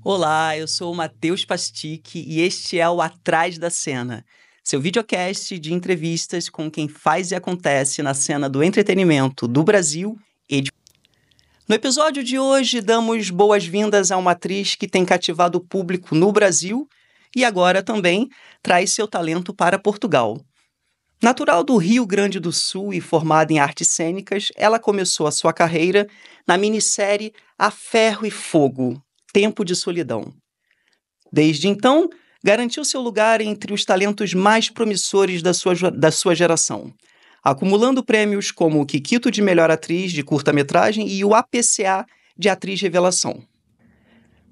Olá, eu sou o Matheus Pastick e este é o Atrás da Cena, seu videocast de entrevistas com quem faz e acontece na cena do entretenimento do Brasil e de... No episódio de hoje, damos boas-vindas a uma atriz que tem cativado o público no Brasil e agora também traz seu talento para Portugal. Natural do Rio Grande do Sul e formada em artes cênicas, ela começou a sua carreira na minissérie A Ferro e Fogo, Tempo de Solidão. Desde então, garantiu seu lugar entre os talentos mais promissores da sua geração, acumulando prêmios como o Kikito de Melhor Atriz de Curta-Metragem e o APCA de Atriz Revelação.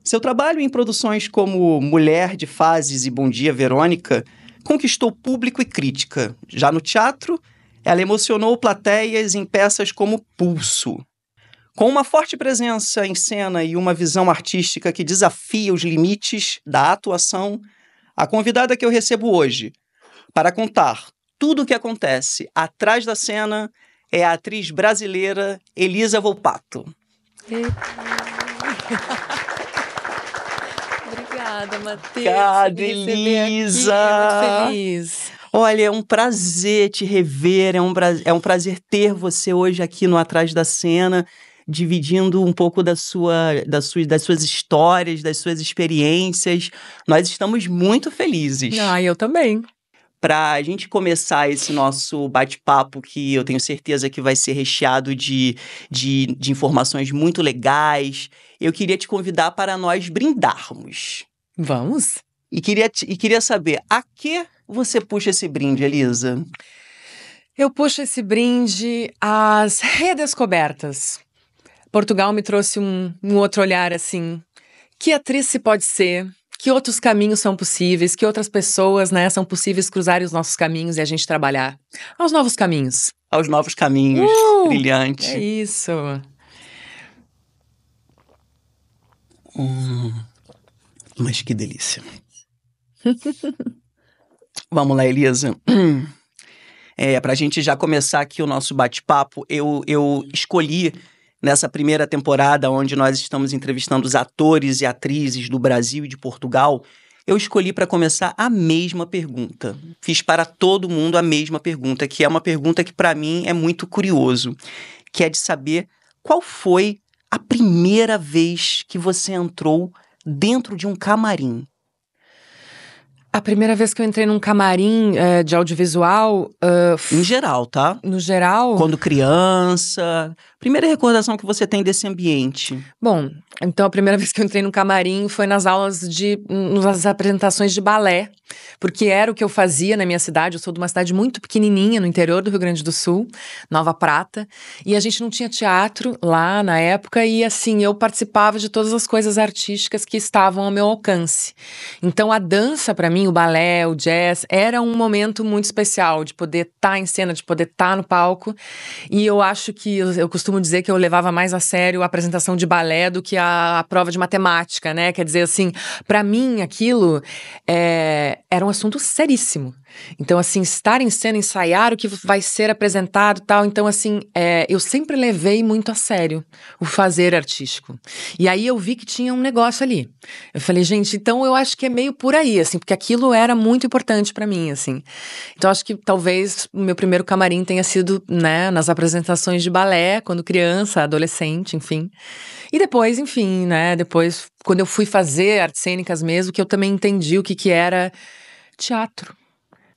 Seu trabalho em produções como Mulher de Fases e Bom Dia, Verônica conquistou público e crítica. Já no teatro, ela emocionou plateias em peças como Pulso. Com uma forte presença em cena e uma visão artística que desafia os limites da atuação, a convidada que eu recebo hoje para contar tudo o que acontece atrás da cena é a atriz brasileira Elisa Volpato. Obrigada, Matheus. Obrigada, Elisa. Muito feliz. Olha, é um prazer te rever, é um prazer ter você hoje aqui no Atrás da Cena, dividindo um pouco das suas histórias, das suas experiências. Nós estamos muito felizes. Eu também. Para a gente começar esse nosso bate-papo, que eu tenho certeza que vai ser recheado de informações muito legais, eu queria te convidar para nós brindarmos. Vamos? E queria saber, a que você puxa esse brinde, Elisa? Eu puxo esse brinde às redescobertas. Portugal me trouxe um outro olhar, assim. Que atriz se pode ser? Que outros caminhos são possíveis? Que outras pessoas, são possíveis cruzarem os nossos caminhos e a gente trabalhar aos novos caminhos. Aos novos caminhos, brilhante. É isso. Mas que delícia. Vamos lá, Elisa. Para a gente já começar aqui o nosso bate-papo, eu escolhi nessa primeira temporada, onde nós estamos entrevistando os atores e atrizes do Brasil e de Portugal, eu escolhi para começar a mesma pergunta. Fiz para todo mundo a mesma pergunta, que é uma pergunta que para mim é muito curioso, que é de saber qual foi a primeira vez que você entrou dentro de um camarim. A primeira vez que eu entrei num camarim de audiovisual... Em geral, tá? No geral? Quando criança... Primeira recordação que você tem desse ambiente? Bom, então a primeira vez que eu entrei num camarim foi nas nas apresentações de balé, porque era o que eu fazia na minha cidade. Eu sou de uma cidade muito pequenininha, no interior do Rio Grande do Sul, Nova Prata, e a gente não tinha teatro lá na época, e assim, eu participava de todas as coisas artísticas que estavam ao meu alcance. Então a dança, para mim, o balé, o jazz, era um momento muito especial, de poder estar em cena, de poder estar no palco, e eu acho que, eu costumo dizer que eu levava mais a sério a apresentação de balé do que a prova de matemática, né? Quer dizer, assim, para mim aquilo era um assunto seríssimo. Então, assim, estar em cena, ensaiar o que vai ser apresentado e tal. Então, assim, eu sempre levei muito a sério o fazer artístico. E aí eu vi que tinha um negócio ali. Eu falei, gente, então eu acho que é meio por aí, assim, porque aquilo era muito importante pra mim, assim. Então, acho que talvez o meu primeiro camarim tenha sido, nas apresentações de balé, quando criança, adolescente, enfim. E depois, enfim, depois, quando eu fui fazer artes cênicas mesmo, que eu também entendi o que era teatro.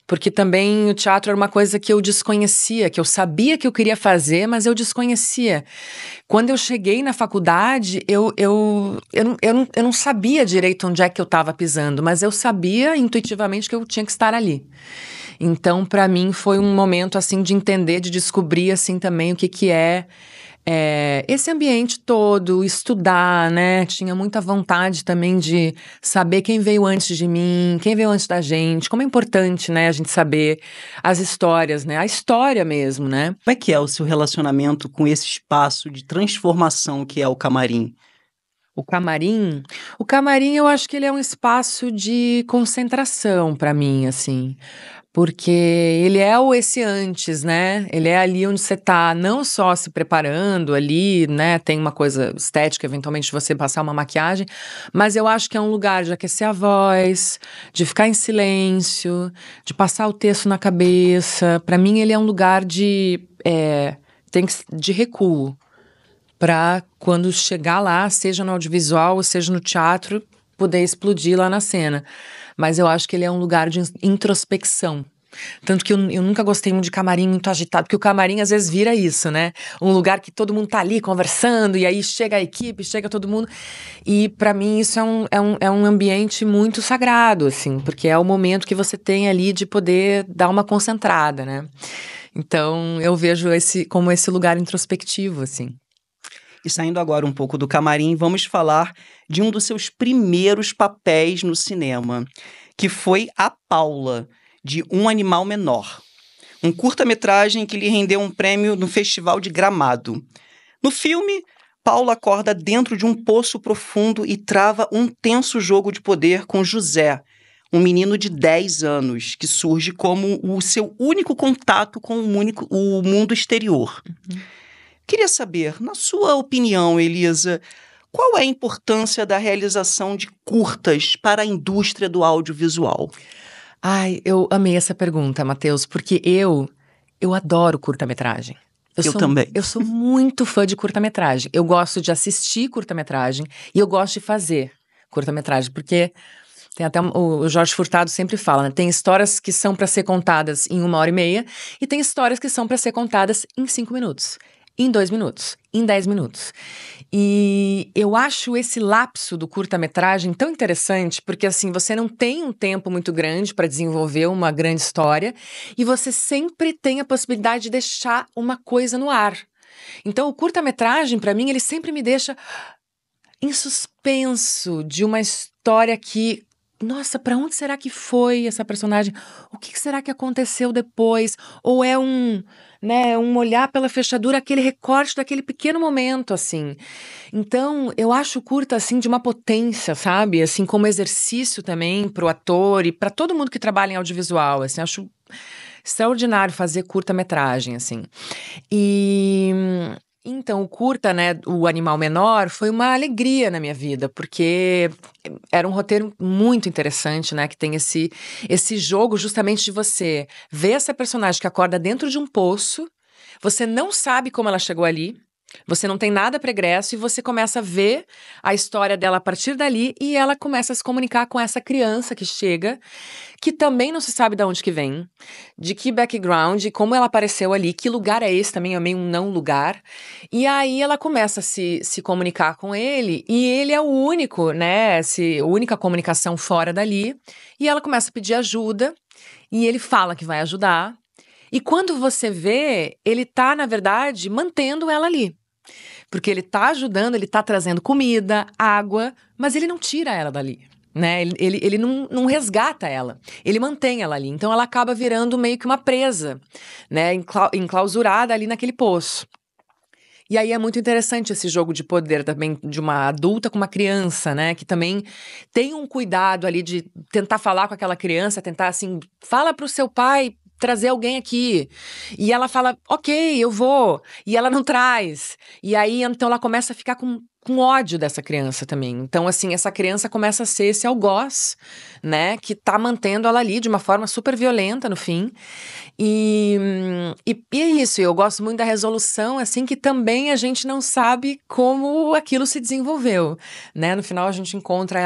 Porque também o teatro era uma coisa que eu desconhecia, que eu sabia que eu queria fazer, mas eu desconhecia. Quando eu cheguei na faculdade, eu não sabia direito onde é que eu estava pisando, mas eu sabia intuitivamente que eu tinha que estar ali. Então, para mim, foi um momento, assim, de entender, de descobrir, assim, também o que é esse ambiente todo, estudar, né? Tinha muita vontade também de saber quem veio antes de mim, quem veio antes da gente, como é importante, né, a gente saber as histórias, né? A história mesmo, né? Como é que é o seu relacionamento com esse espaço de transformação que é o camarim? O camarim, eu acho que ele é um espaço de concentração para mim, assim. Porque ele é o esse antes, né? Ele é ali onde você tá não só se preparando ali, né? Tem uma coisa estética, eventualmente você passar uma maquiagem, mas eu acho que é um lugar de aquecer a voz, de ficar em silêncio, de passar o texto na cabeça. Pra mim, ele é um lugar de recuo. Pra quando chegar lá, seja no audiovisual ou seja no teatro, poder explodir lá na cena. Mas eu acho que ele é um lugar de introspecção. Tanto que eu nunca gostei muito de camarim muito agitado, porque o camarim às vezes vira isso, né? Um lugar que todo mundo tá ali conversando, e aí chega a equipe, chega todo mundo. E pra mim isso é um ambiente muito sagrado, assim, porque é o momento que você tem ali de poder dar uma concentrada, né? Então eu vejo como esse lugar introspectivo, assim. E saindo agora um pouco do camarim, vamos falar de um dos seus primeiros papéis no cinema, que foi a Paula, de Um Animal Menor. Um curta-metragem que lhe rendeu um prêmio no Festival de Gramado. No filme, Paula acorda dentro de um poço profundo e trava um tenso jogo de poder com José, um menino de 10 anos, que surge como o seu único contato com o mundo exterior. Queria saber, na sua opinião, Elisa, qual é a importância da realização de curtas para a indústria do audiovisual? Ai, eu amei essa pergunta, Matheus, porque eu adoro curta-metragem. Eu também. Eu sou muito fã de curta-metragem. Eu gosto de assistir curta-metragem e eu gosto de fazer curta-metragem, porque tem até o Jorge Furtado sempre fala, né? Tem histórias que são para ser contadas em 1h30 e tem histórias que são para ser contadas em 5 minutos. Em 2 minutos, em 10 minutos. E eu acho esse lapso do curta-metragem tão interessante, porque assim, você não tem um tempo muito grande para desenvolver uma grande história e você sempre tem a possibilidade de deixar uma coisa no ar. Então, o curta-metragem, para mim, ele sempre me deixa em suspenso de uma história que... Nossa, para onde será que foi essa personagem? O que será que aconteceu depois? Ou é um olhar pela fechadura, aquele recorte daquele pequeno momento, assim. Então, eu acho o curta, assim, de uma potência, sabe? Assim, como exercício também pro ator e para todo mundo que trabalha em audiovisual, assim. Acho extraordinário fazer curta-metragem, assim. Então, o curta, né, O Animal Menor, foi uma alegria na minha vida, porque era um roteiro muito interessante, né, que tem esse jogo justamente de você ver essa personagem que acorda dentro de um poço, você não sabe como ela chegou ali, você não tem nada pregresso e você começa a ver a história dela a partir dali e ela começa a se comunicar com essa criança que chega, que também não se sabe de onde que vem, de que background, como ela apareceu ali, que lugar é esse também, é meio um não lugar. E aí ela começa a se comunicar com ele e ele é o único, né, a única comunicação fora dali. E ela começa a pedir ajuda e ele fala que vai ajudar. E quando você vê, ele tá, na verdade, mantendo ela ali. Porque ele tá ajudando, ele tá trazendo comida, água, mas ele não tira ela dali, né? Ele não resgata ela, ele mantém ela ali. Então ela acaba virando meio que uma presa, né? Enclausurada ali naquele poço. E aí é muito interessante esse jogo de poder também de uma adulta com uma criança, né? Que também tem um cuidado ali de tentar falar com aquela criança, tentar assim, fala pro seu pai trazer alguém aqui. E ela fala, ok, eu vou. E ela não traz. E aí, então, ela começa a ficar com ódio dessa criança também. Então, assim, essa criança começa a ser esse algoz, né? Que tá mantendo ela ali de uma forma super violenta no fim. E é isso, eu gosto muito da resolução, assim, que também a gente não sabe como aquilo se desenvolveu, né? No final, a gente encontra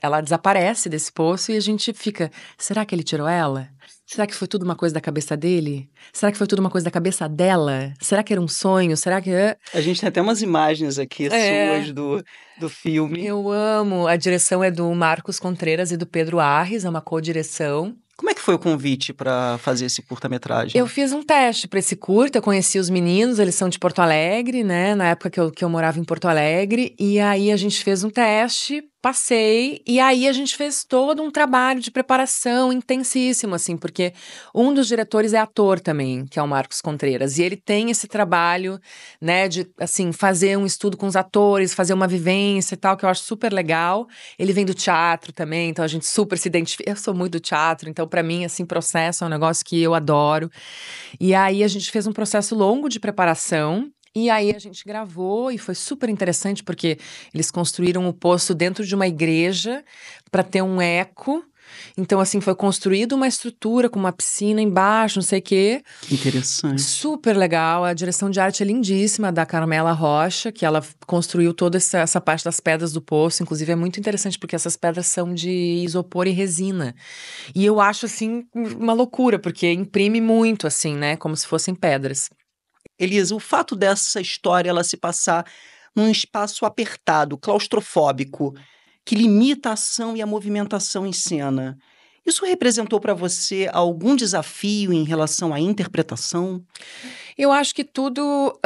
ela desaparece desse poço e a gente fica, será que ele tirou ela? Será que foi tudo uma coisa da cabeça dele? Será que foi tudo uma coisa da cabeça dela? Será que era um sonho? Será que... A gente tem até umas imagens aqui suas do filme. Eu amo. A direção é do Marcos Contreras e do Pedro Arres, é uma co-direção. Como é que foi o convite para fazer esse curta-metragem? Eu fiz um teste para esse curta, eu conheci os meninos, eles são de Porto Alegre, né? Na época que eu morava em Porto Alegre. E aí a gente fez um teste, passei, e aí a gente fez todo um trabalho de preparação intensíssimo, assim, porque um dos diretores é ator também, que é o Marcos Contreras, e ele tem esse trabalho, né, de, assim, fazer um estudo com os atores, fazer uma vivência e tal, que eu acho super legal. Ele vem do teatro também, então a gente super se identifica. Eu sou muito do teatro, então pra mim, assim, processo é um negócio que eu adoro. E aí a gente fez um processo longo de preparação. E aí a gente gravou e foi super interessante porque eles construíram o poço dentro de uma igreja para ter um eco. Então, assim, foi construída uma estrutura com uma piscina embaixo, não sei o quê. Que interessante. Super legal. A direção de arte é lindíssima, da Carmela Rocha, que ela construiu toda essa parte das pedras do poço. Inclusive, é muito interessante porque essas pedras são de isopor e resina. E eu acho, assim, uma loucura, porque imprime muito, assim, né? Como se fossem pedras. Elisa, o fato dessa história ela se passar num espaço apertado, claustrofóbico, que limita a ação e a movimentação em cena, isso representou para você algum desafio em relação à interpretação? Eu acho que tudo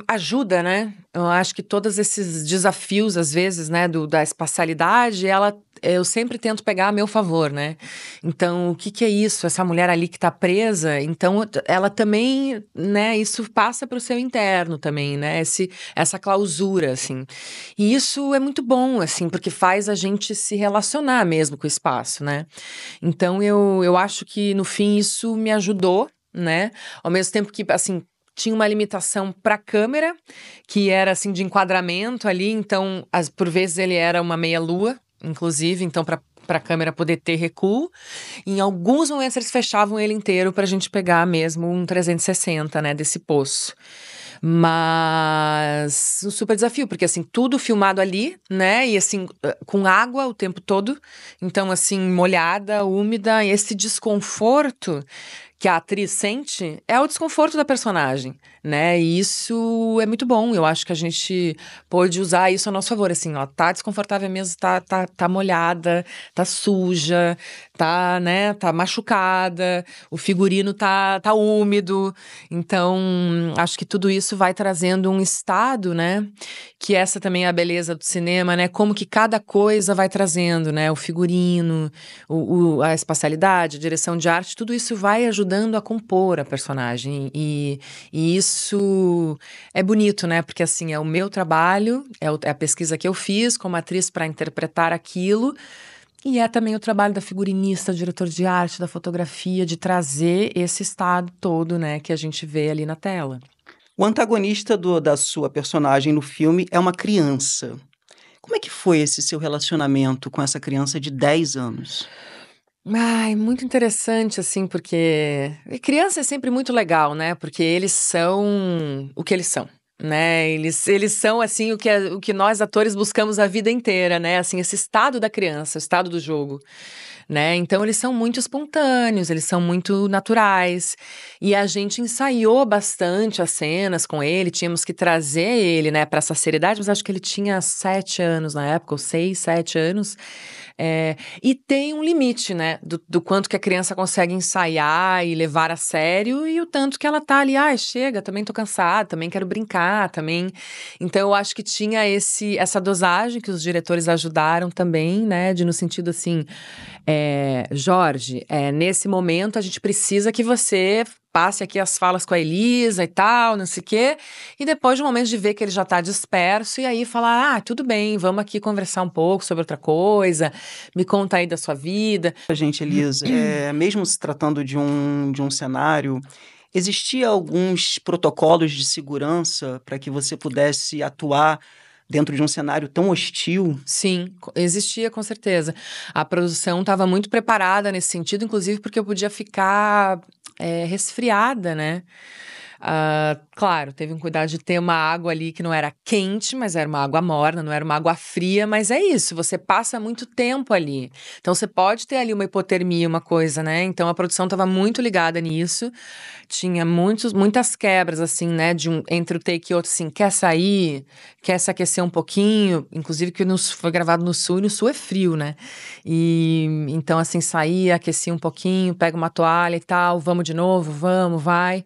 ajuda, né? Eu acho que todos esses desafios, às vezes, né, da espacialidade, eu sempre tento pegar a meu favor, né? Então, o que é isso? Essa mulher ali que tá presa, então ela também, né, isso passa para o seu interno também, né? Essa clausura, assim. E isso é muito bom, assim, porque faz a gente se relacionar mesmo com o espaço, né? Então, eu acho que, no fim, isso me ajudou, né? Ao mesmo tempo que, assim, tinha uma limitação para a câmera, que era assim de enquadramento ali, então por vezes ele era uma meia-lua, inclusive, então para a câmera poder ter recuo. Em alguns momentos eles fechavam ele inteiro para a gente pegar mesmo um 360, né, desse poço. Mas um super desafio, porque assim, tudo filmado ali, né, e assim, com água o tempo todo, então assim, molhada, úmida, e esse desconforto que a atriz sente é o desconforto da personagem, né? E isso é muito bom. Eu acho que a gente pôde usar isso a nosso favor. Assim, ó, tá desconfortável mesmo, tá molhada, tá suja, tá, né, tá machucada, o figurino tá úmido. Então, acho que tudo isso vai trazendo um estado, né? Que essa também é a beleza do cinema, né? Como que cada coisa vai trazendo, né? O figurino, a espacialidade, a direção de arte, tudo isso vai ajudando a compor a personagem. E isso é bonito, né? Porque, assim, é o meu trabalho, é a pesquisa que eu fiz como atriz para interpretar aquilo. E é também o trabalho da figurinista, do diretor de arte, da fotografia, de trazer esse estado todo, né? Que a gente vê ali na tela. O antagonista da sua personagem no filme é uma criança. Como é que foi esse seu relacionamento com essa criança de 10 anos? Ai, muito interessante, assim, porque criança é sempre muito legal, né? Porque eles são o que eles são, né? Eles são, assim, o que nós atores buscamos a vida inteira, né? Assim, esse estado da criança, o estado do jogo, né? Então, eles são muito espontâneos, eles são muito naturais. E a gente ensaiou bastante as cenas com ele, tínhamos que trazer ele, né, para essa seriedade, mas acho que ele tinha 7 anos na época, ou 6, 7 anos. E tem um limite, né, do quanto que a criança consegue ensaiar e levar a sério e o tanto que ela tá ali, chega, também tô cansada, também quero brincar, também. Então, eu acho que tinha essa dosagem que os diretores ajudaram também, né, no sentido assim, Jorge, nesse momento a gente precisa que você passe aqui as falas com a Elisa e tal, não sei o quê, e depois de um momento de ver que ele já tá disperso, e aí falar, tudo bem, vamos aqui conversar um pouco sobre outra coisa, me conta aí da sua vida. Gente, Elisa, mesmo se tratando de um cenário, existia alguns protocolos de segurança para que você pudesse atuar dentro de um cenário tão hostil? Sim, existia com certeza. A produção estava muito preparada nesse sentido, inclusive porque eu podia ficar resfriada, né? Claro, teve um cuidado de ter uma água ali que não era quente, mas era uma água morna, não era uma água fria, mas é isso, você passa muito tempo ali. Então você pode ter ali uma hipotermia, uma coisa, né? Então a produção estava muito ligada nisso. Tinha muitas quebras, assim, né? Entre o take e outro, assim, quer sair, quer se aquecer um pouquinho. Inclusive, que foi gravado no Sul, e no Sul é frio, né? E então, assim, saía, aquecia um pouquinho, pega uma toalha e tal, vamos de novo, vamos, vai.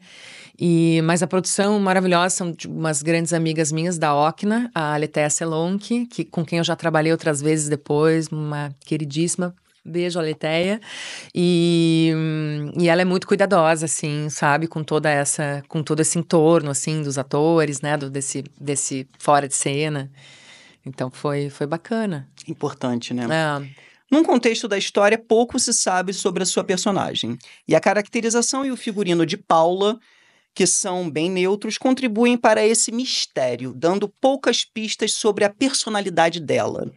Mas a produção maravilhosa, são umas grandes amigas minhas da Ocna, a Letéia Selonque, com quem eu já trabalhei outras vezes depois, uma queridíssima. Beijo, a Letéia. E ela é muito cuidadosa, assim, sabe? Com todo esse entorno, assim, dos atores, né? Desse fora de cena. Então, foi bacana. Importante, né? Num contexto da história, pouco se sabe sobre a sua personagem. E a caracterização e o figurino de Paula, que são bem neutros, contribuem para esse mistério, dando poucas pistas sobre a personalidade dela.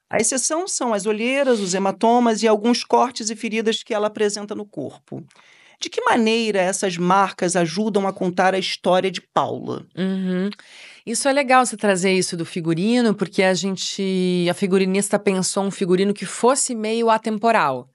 A exceção são as olheiras, os hematomas e alguns cortes e feridas que ela apresenta no corpo. De que maneira essas marcas ajudam a contar a história de Paula? Uhum. Isso é legal você trazer isso do figurino, porque a figurinista pensou um figurino que fosse meio atemporal,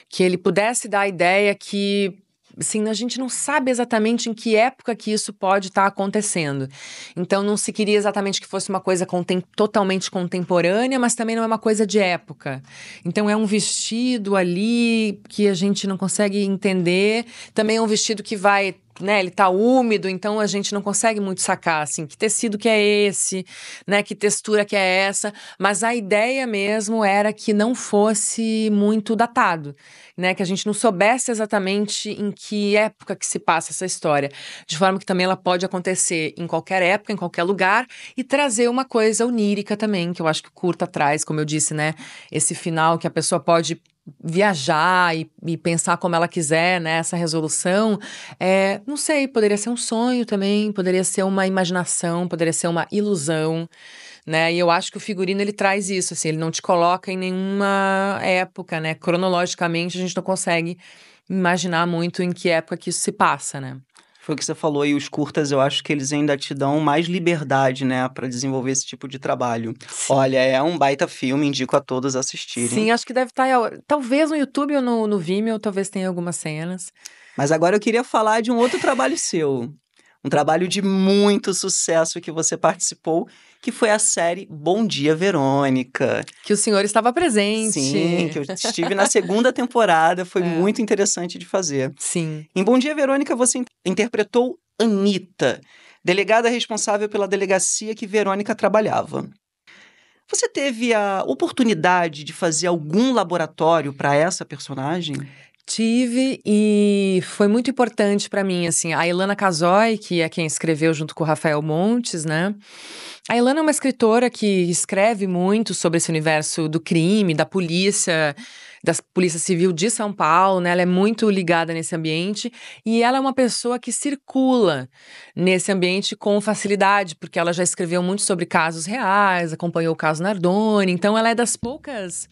que ele pudesse dar a ideia que, assim, a gente não sabe exatamente em que época que isso pode estar acontecendo. Então, não se queria exatamente que fosse uma coisa totalmente contemporânea, mas também não é uma coisa de época. Então, é um vestido ali que a gente não consegue entender. Também é um vestido que vai, né, ele tá úmido, então a gente não consegue muito sacar, assim, que tecido que é esse, né, que textura que é essa, mas a ideia mesmo era que não fosse muito datado, né, que a gente não soubesse exatamente em que época que se passa essa história, de forma que também ela pode acontecer em qualquer época, em qualquer lugar, e trazer uma coisa onírica também, que eu acho que o curta traz, como eu disse, né, esse final que a pessoa pode viajar e pensar como ela quiser, né, essa resolução, não sei, poderia ser um sonho também, poderia ser uma imaginação, poderia ser uma ilusão, né, e eu acho que o figurino, ele traz isso, assim, ele não te coloca em nenhuma época, né, cronologicamente a gente não consegue imaginar muito em que época que isso se passa, né. Foi o que você falou, e os curtas eu acho que eles ainda te dão mais liberdade, né, para desenvolver esse tipo de trabalho. Sim. Olha, é um baita filme, indico a todos assistirem. Sim, acho que deve estar, talvez no YouTube ou no Vimeo, talvez tenha algumas cenas. Mas agora eu queria falar de um outro trabalho seu, um trabalho de muito sucesso que você participou, que foi a série Bom Dia, Verônica. Que o senhor estava Sim, presente. que eu estive na segunda temporada, foi É. muito interessante de fazer. Sim. Em Bom Dia, Verônica, você interpretou Anita, delegada responsável pela delegacia que Verônica trabalhava. Você teve a oportunidade de fazer algum laboratório para essa personagem? Tive e foi muito importante para mim, assim, a Ilana Casoy, que é quem escreveu junto com o Rafael Montes, né? A Ilana é uma escritora que escreve muito sobre esse universo do crime, da Polícia Civil de São Paulo, né? Ela é muito ligada nesse ambiente e ela é uma pessoa que circula nesse ambiente com facilidade, porque ela já escreveu muito sobre casos reais, acompanhou o caso Nardoni, então ela é das poucas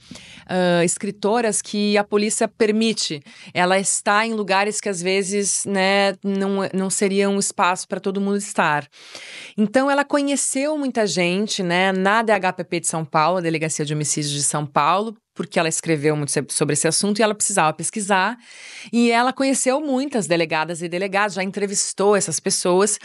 escritoras que a polícia permite. Ela está em lugares que às vezes, né, não seria um espaço para todo mundo estar. Então, ela conheceu muita gente, né, na DHPP de São Paulo, a Delegacia de Homicídios de São Paulo, porque ela escreveu muito sobre esse assunto e ela precisava pesquisar. E ela conheceu muitas delegadas e delegados, já entrevistou essas pessoas.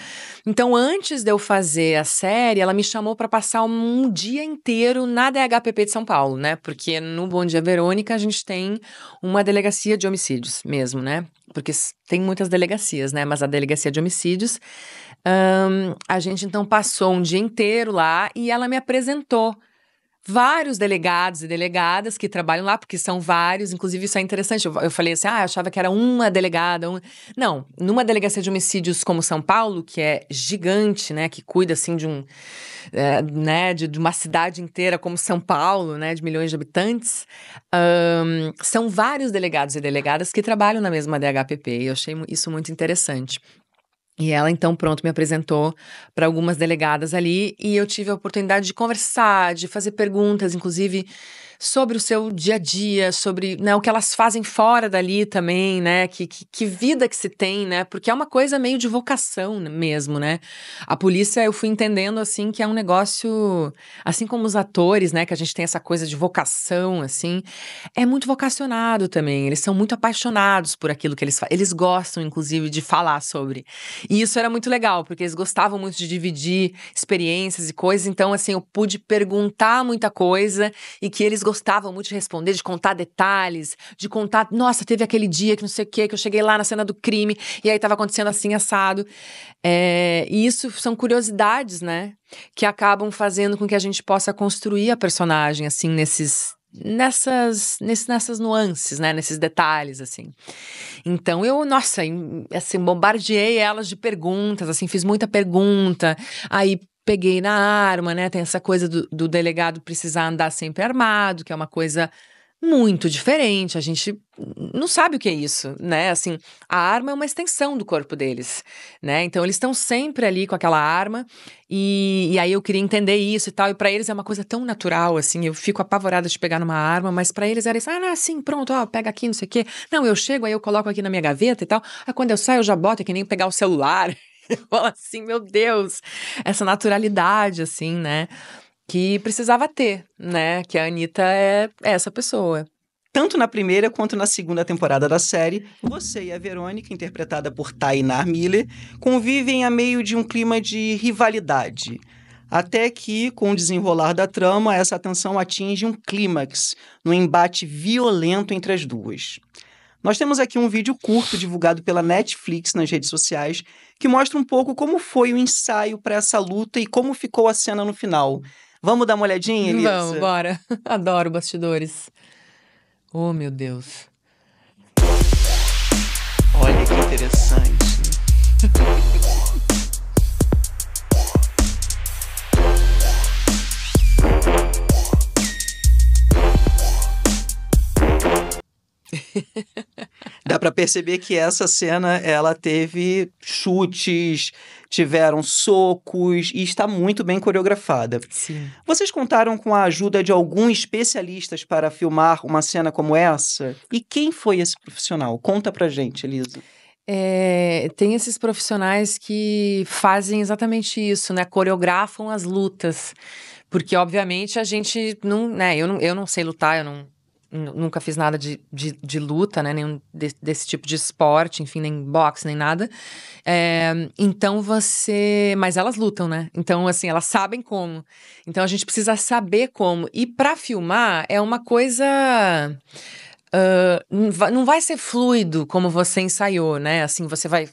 Então, antes de eu fazer a série, ela me chamou para passar um dia inteiro na DHPP de São Paulo, né? Porque no Bom Dia Verônica a gente tem uma delegacia de homicídios mesmo, né? Porque tem muitas delegacias, né? Mas a delegacia de homicídios, a gente então passou um dia inteiro lá e ela me apresentou vários delegados e delegadas que trabalham lá, porque são vários, inclusive isso é interessante, eu falei assim, eu achava que era uma delegada, Não, numa delegacia de homicídios como São Paulo, que é gigante, né, que cuida, assim, né, de uma cidade inteira como São Paulo, né, de milhões de habitantes, são vários delegados e delegadas que trabalham na mesma DHPP, e eu achei isso muito interessante. E ela, então, pronto, me apresentou para algumas delegadas ali e eu tive a oportunidade de conversar, de fazer perguntas, inclusive, sobre o seu dia a dia, sobre, né, o que elas fazem fora dali também, né, que vida que se tem, né, porque é uma coisa meio de vocação mesmo, né. A polícia, eu fui entendendo, assim, que é um negócio, assim como os atores, né, que a gente tem essa coisa de vocação, assim, é muito vocacionado também, eles são muito apaixonados por aquilo que eles fazem, eles gostam, inclusive, de falar sobre. E isso era muito legal, porque eles gostavam muito de dividir experiências e coisas, então, assim, eu pude perguntar muita coisa e que eles gostavam muito de responder, de contar detalhes, de contar, nossa, teve aquele dia que não sei o quê, que eu cheguei lá na cena do crime e aí tava acontecendo assim, assado. E isso são curiosidades, né, que acabam fazendo com que a gente possa construir a personagem, assim, nessas nuances, né, nesses detalhes, assim. Então eu, nossa, assim, bombardeei elas de perguntas, assim, fiz muita pergunta, aí peguei na arma, né, tem essa coisa do delegado precisar andar sempre armado, que é uma coisa muito diferente, a gente não sabe o que é isso, né? Assim, a arma é uma extensão do corpo deles, né? Então eles estão sempre ali com aquela arma e aí eu queria entender isso e tal, e pra eles é uma coisa tão natural, assim, eu fico apavorada de pegar numa arma, mas pra eles era isso, sim, pronto, ó, pega aqui, não sei o quê. Não, eu chego, aí eu coloco aqui na minha gaveta e tal, aí quando eu saio eu já boto, é que nem pegar o celular. Eu falo assim, meu Deus, essa naturalidade, assim, né? Que precisava ter, né? Que a Anitta é essa pessoa. Tanto na primeira quanto na segunda temporada da série, você e a Verônica, interpretada por Tainá Miller, convivem a meio de um clima de rivalidade. Até que, com o desenrolar da trama, essa tensão atinge um clímax, num embate violento entre as duas. Nós temos aqui um vídeo curto divulgado pela Netflix nas redes sociais que mostra um pouco como foi o ensaio para essa luta e como ficou a cena no final. Vamos dar uma olhadinha, Vamos, Elisa? bora. Adoro bastidores. Oh, meu Deus. Olha que interessante. Dá para perceber que essa cena, ela teve chutes, tiveram socos e está muito bem coreografada. Sim. Vocês contaram com a ajuda de alguns especialistas para filmar uma cena como essa? E quem foi esse profissional? Conta pra gente, Elisa. Tem esses profissionais que fazem exatamente isso, né? Coreografam as lutas. Porque, obviamente, a gente não, né? Eu não sei lutar, nunca fiz nada de luta, né? Nenhum desse tipo de esporte, enfim, nem boxe, nem nada. Então mas elas lutam, né? Então, assim, elas sabem como. Então, a gente precisa saber como. E pra filmar, é uma coisa. Não vai ser fluido como você ensaiou, né? Assim, você vai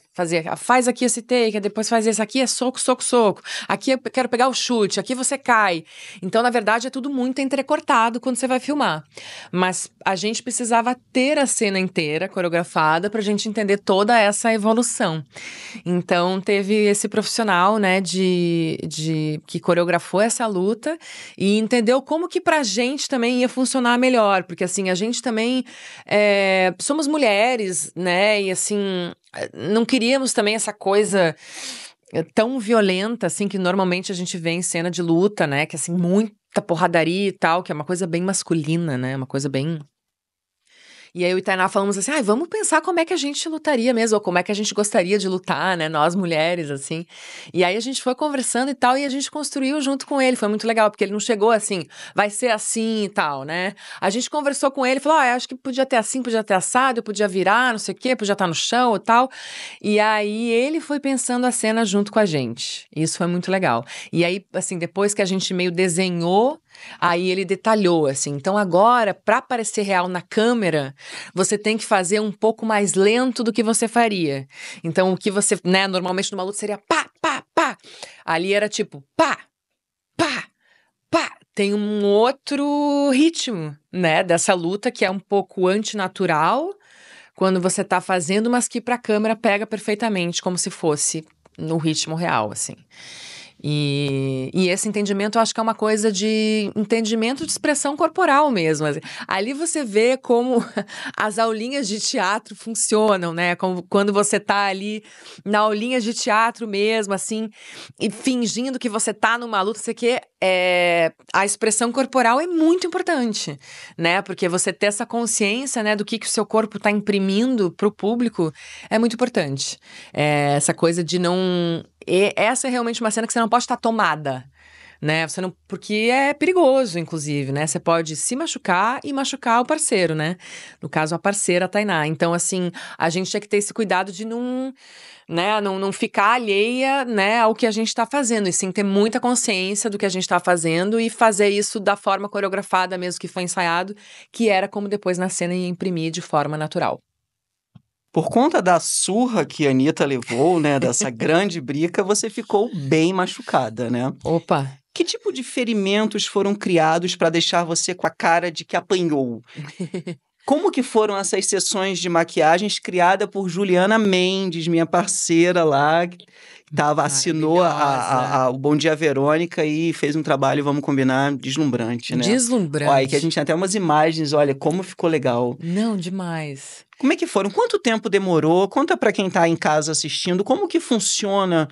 faz aqui esse take, depois faz esse aqui, é soco, soco, soco. Aqui eu quero pegar o chute, aqui você cai. Então, na verdade, é tudo muito entrecortado quando você vai filmar. Mas a gente precisava ter a cena inteira coreografada pra gente entender toda essa evolução. Então, teve esse profissional, né, que coreografou essa luta e entendeu como que pra gente também ia funcionar melhor, porque assim, a gente também somos mulheres, né, e assim, não queríamos também essa coisa tão violenta, assim, que normalmente a gente vê em cena de luta, né, que assim, muita porradaria e tal, que é uma coisa bem masculina, né, uma coisa bem... E aí eu e Tainá falamos assim, vamos pensar como é que a gente lutaria mesmo, ou como é que a gente gostaria de lutar, né, nós mulheres, assim. E aí a gente foi conversando e tal, e a gente construiu junto com ele, foi muito legal, porque ele não chegou assim, vai ser assim e tal, né. A gente conversou com ele, falou, acho que podia ter assim, podia ter assado, eu podia virar, não sei o quê, podia estar no chão e tal. E aí ele foi pensando a cena junto com a gente, isso foi muito legal. E aí, assim, depois que a gente meio desenhou, aí ele detalhou, assim, então agora, pra parecer real na câmera, você tem que fazer um pouco mais lento do que você faria. Então, o que você, né, normalmente numa luta seria pá, pá, pá. Ali era tipo pá, pá, pá. Tem um outro ritmo, né, dessa luta que é um pouco antinatural quando você tá fazendo, mas que pra câmera pega perfeitamente, como se fosse no ritmo real, assim. E esse entendimento eu acho que é uma coisa de entendimento de expressão corporal mesmo. Assim. Ali você vê como as aulinhas de teatro funcionam, né? Como quando você tá ali na aulinha de teatro mesmo, assim, e fingindo que você tá numa luta, você quer. A expressão corporal é muito importante, né? Porque você ter essa consciência, né, do que o seu corpo tá imprimindo pro público é muito importante. Essa coisa de não. Essa é realmente uma cena que você não pode estar tomada, né? Você não, porque é perigoso, inclusive, né? Você pode se machucar e machucar o parceiro, né? No caso, a parceira, a Tainá. Então, assim, a gente tinha que ter esse cuidado de não, né, não ficar alheia, né, ao que a gente tá fazendo, e sim ter muita consciência do que a gente tá fazendo e fazer isso da forma coreografada mesmo que foi ensaiado, que era como depois na cena ia imprimir de forma natural. Por conta da surra que a Anitta levou, né, dessa grande briga, você ficou bem machucada, né? Opa! Que tipo de ferimentos foram criados para deixar você com a cara de que apanhou? Como que foram essas sessões de maquiagens criadas por Juliana Mendes, minha parceira lá, assinou o Bom Dia Verônica e fez um trabalho, vamos combinar, deslumbrante, né? Deslumbrante. Olha, que a gente tem até umas imagens, olha, como ficou legal. Não, demais. Como é que foram? Quanto tempo demorou? Conta para quem está em casa assistindo, como que funciona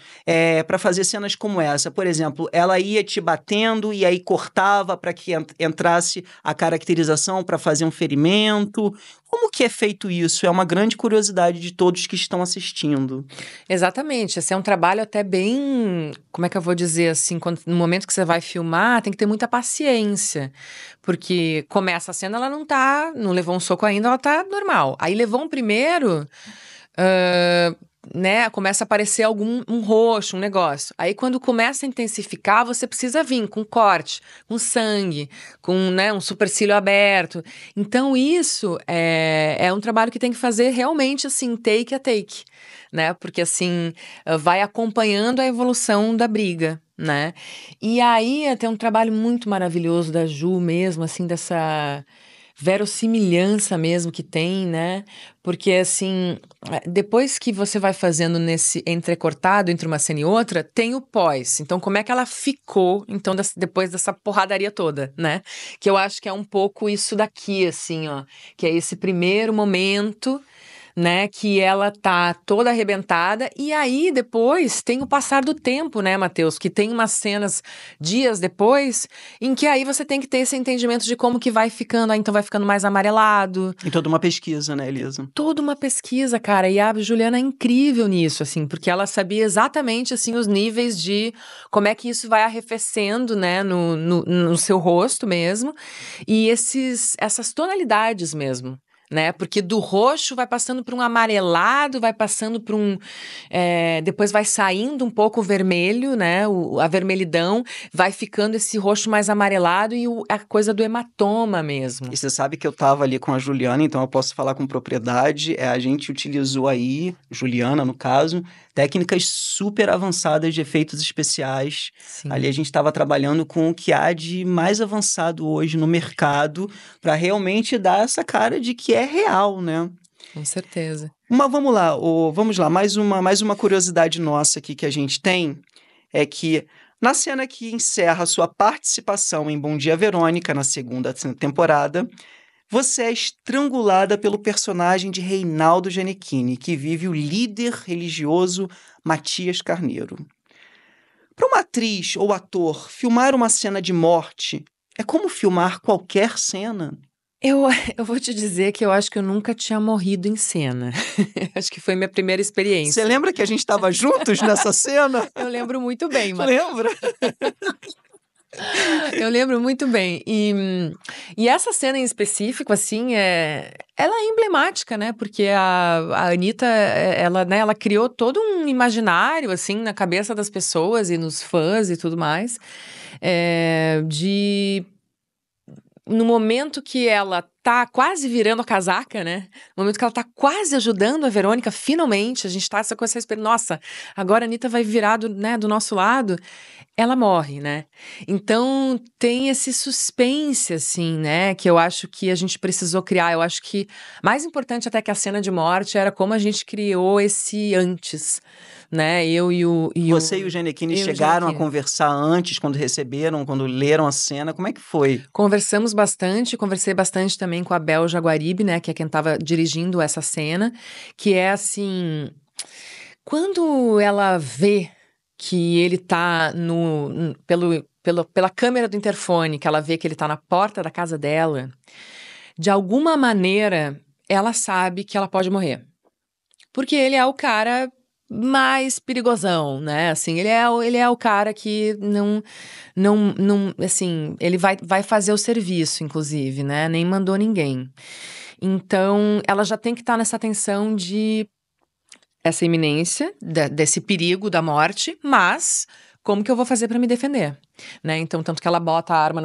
para fazer cenas como essa? Por exemplo, ela ia te batendo e aí cortava para que entrasse a caracterização para fazer um ferimento. Como que é feito isso? É uma grande curiosidade de todos que estão assistindo. Exatamente. Esse é um trabalho até bem, como é que eu vou dizer assim, no momento que você vai filmar, tem que ter muita paciência. Porque começa a cena, ela não levou um soco ainda, ela tá normal. Aí levou um primeiro, né, começa a aparecer um roxo, um negócio. Aí quando começa a intensificar, você precisa vir com corte, com sangue, com, né, um supercílio aberto. Então isso é um trabalho que tem que fazer realmente assim, take a take, né? Porque assim, vai acompanhando a evolução da briga, né? E aí tem um trabalho muito maravilhoso da Ju mesmo, assim, dessa verossimilhança mesmo que tem, né? Porque, assim, depois que você vai fazendo nesse entrecortado entre uma cena e outra, tem o pós. Então, como é que ela ficou, então, depois dessa porradaria toda, né? Que eu acho que é um pouco isso daqui, assim, ó. Que é esse primeiro momento, né, que ela tá toda arrebentada, e aí depois tem o passar do tempo, né, Matheus, que tem umas cenas dias depois, em que aí você tem que ter esse entendimento de como que vai ficando, aí então vai ficando mais amarelado. E toda uma pesquisa, né, Elisa? Toda uma pesquisa, cara, e a Juliana é incrível nisso, assim, porque ela sabia exatamente, assim, os níveis de como é que isso vai arrefecendo, né, no seu rosto mesmo, e essas tonalidades mesmo, né? Porque do roxo vai passando para um amarelado, vai passando para depois vai saindo um pouco o vermelho, né? A vermelhidão, vai ficando esse roxo mais amarelado e a coisa do hematoma mesmo. E você sabe que eu tava ali com a Juliana, então eu posso falar com propriedade. A gente utilizou aí, Juliana no caso, técnicas super avançadas de efeitos especiais. Sim. Ali a gente estava trabalhando com o que há de mais avançado hoje no mercado para realmente dar essa cara de que é real, né? Com certeza. Mas vamos lá, mais uma curiosidade nossa aqui que a gente tem é que na cena que encerra sua participação em Bom Dia Verônica, na segunda temporada, você é estrangulada pelo personagem de Reinaldo Gianecchini, que vive o líder religioso Matias Carneiro. Para uma atriz ou ator, filmar uma cena de morte é como filmar qualquer cena. Eu vou te dizer que eu acho que eu nunca tinha morrido em cena. Acho que foi minha primeira experiência. Você lembra que a gente estava juntos nessa cena? Eu lembro muito bem, mas... Lembra? Eu lembro muito bem. E essa cena em específico, assim, ela é emblemática, né? Porque a Anitta, ela criou todo um imaginário, assim, na cabeça das pessoas e nos fãs e tudo mais, no momento que ela tá quase virando a casaca, né? No momento que ela tá quase ajudando a Verônica, finalmente, a gente tá com essa esperança, nossa, agora a Anitta vai virar do nosso lado, ela morre, né? Então, tem esse suspense, assim, né? Que eu acho que a gente precisou criar. Eu acho que mais importante até que a cena de morte era como a gente criou esse antes, né? Você e o Gianecchini chegaram a conversar antes, quando leram a cena, como é que foi? Conversei bastante também com a Bel Jaguaribe, né? Que é quem tava dirigindo essa cena, que é assim, quando ela vê que ele tá pela câmera do interfone, que ela vê que ele tá na porta da casa dela, de alguma maneira, ela sabe que ela pode morrer. Porque ele é o cara mais perigosão, né? Assim, ele é o cara que não assim, ele vai fazer o serviço, inclusive, né? Nem mandou ninguém. Então, ela já tem que estar nessa tensão de essa iminência desse perigo da morte, mas como que eu vou fazer para me defender, né? Então, tanto que ela bota a arma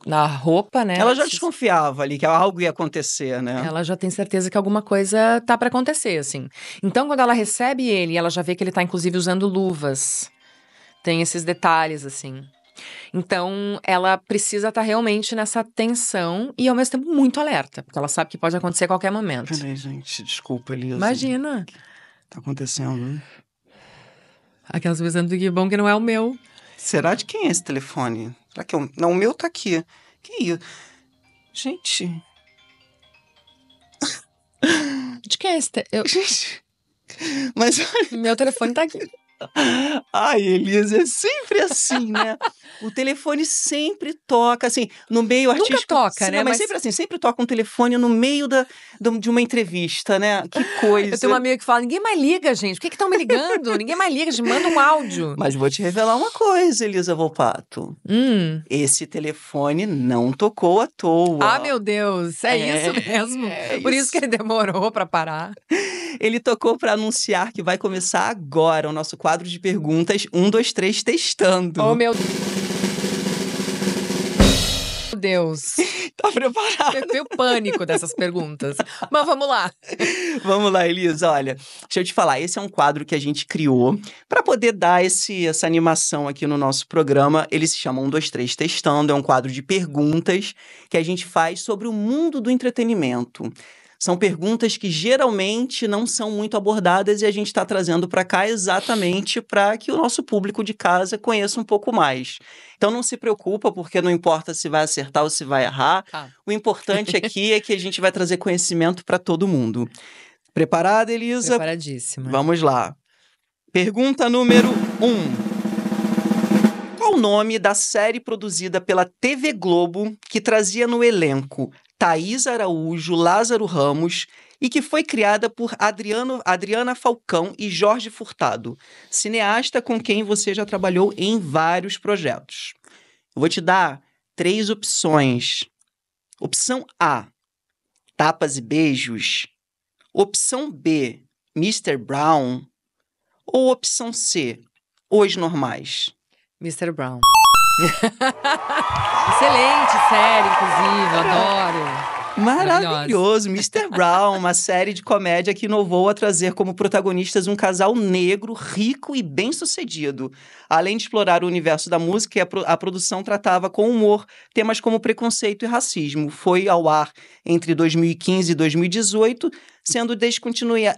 na roupa, né? Ela já desconfiava ali que algo ia acontecer, né? Ela já tem certeza que alguma coisa tá para acontecer, assim. Então, quando ela recebe ele, ela já vê que ele tá, inclusive, usando luvas. Tem esses detalhes, assim. Então, ela precisa estar realmente nessa tensão e, ao mesmo tempo, muito alerta. Porque ela sabe que pode acontecer a qualquer momento. Peraí, gente, desculpa, Elisa. Imagina. Tá acontecendo? Aquelas pensando que bom que não é o meu. Será de quem é esse telefone? Será que é o... Não, o meu tá aqui. Que isso? Gente... De quem é esse? Gente... Mas... Meu telefone tá aqui. Ai, Elisa, é sempre assim, né? O telefone sempre toca, assim, no meio artístico... Nunca toca, sim, né? Mas Mas sempre assim, sempre toca um telefone no meio de uma entrevista, né? Que coisa. eu tenho uma amiga que fala, ninguém mais liga, gente. Por que estão me ligando? Ninguém mais liga, gente. Manda um áudio. Mas vou te revelar uma coisa, Elisa Volpato. Esse telefone não tocou à toa. Ah, meu Deus. É isso mesmo? Por isso que ele demorou pra parar. Ele tocou para anunciar que vai começar agora o nosso quadro de perguntas 1, 2, 3 testando. Oh, meu Deus. Tá preparado? Eu tenho pânico dessas perguntas. Mas vamos lá. Vamos lá, Elisa. Olha, deixa eu te falar. Esse é um quadro que a gente criou para poder dar essa animação aqui no nosso programa. Ele se chama 1, 2, 3 testando. É um quadro de perguntas que a gente faz sobre o mundo do entretenimento. São perguntas que geralmente não são muito abordadas e a gente está trazendo para cá exatamente para que o nosso público de casa conheça um pouco mais. Então não se preocupa, porque não importa se vai acertar ou se vai errar. O importante aqui é que a gente vai trazer conhecimento para todo mundo. Preparada, Elisa? Preparadíssima. Vamos lá. Pergunta número 1. Qual o nome da série produzida pela TV Globo que trazia no elenco Thaís Araújo, Lázaro Ramos e que foi criada por Adriana Falcão e Jorge Furtado, cineasta com quem você já trabalhou em vários projetos? Eu vou te dar 3 opções. Opção A, Tapas e Beijos. Opção B, Mr. Brown. Ou opção C, Os Normais? Mr. Brown. Excelente série, inclusive, adoro. Maravilhoso, Mr. Brown, uma série de comédia que inovou a trazer como protagonistas um casal negro, rico e bem-sucedido. Além de explorar o universo da música, a produção tratava com humor temas como preconceito e racismo. Foi ao ar entre 2015 e 2018, sendo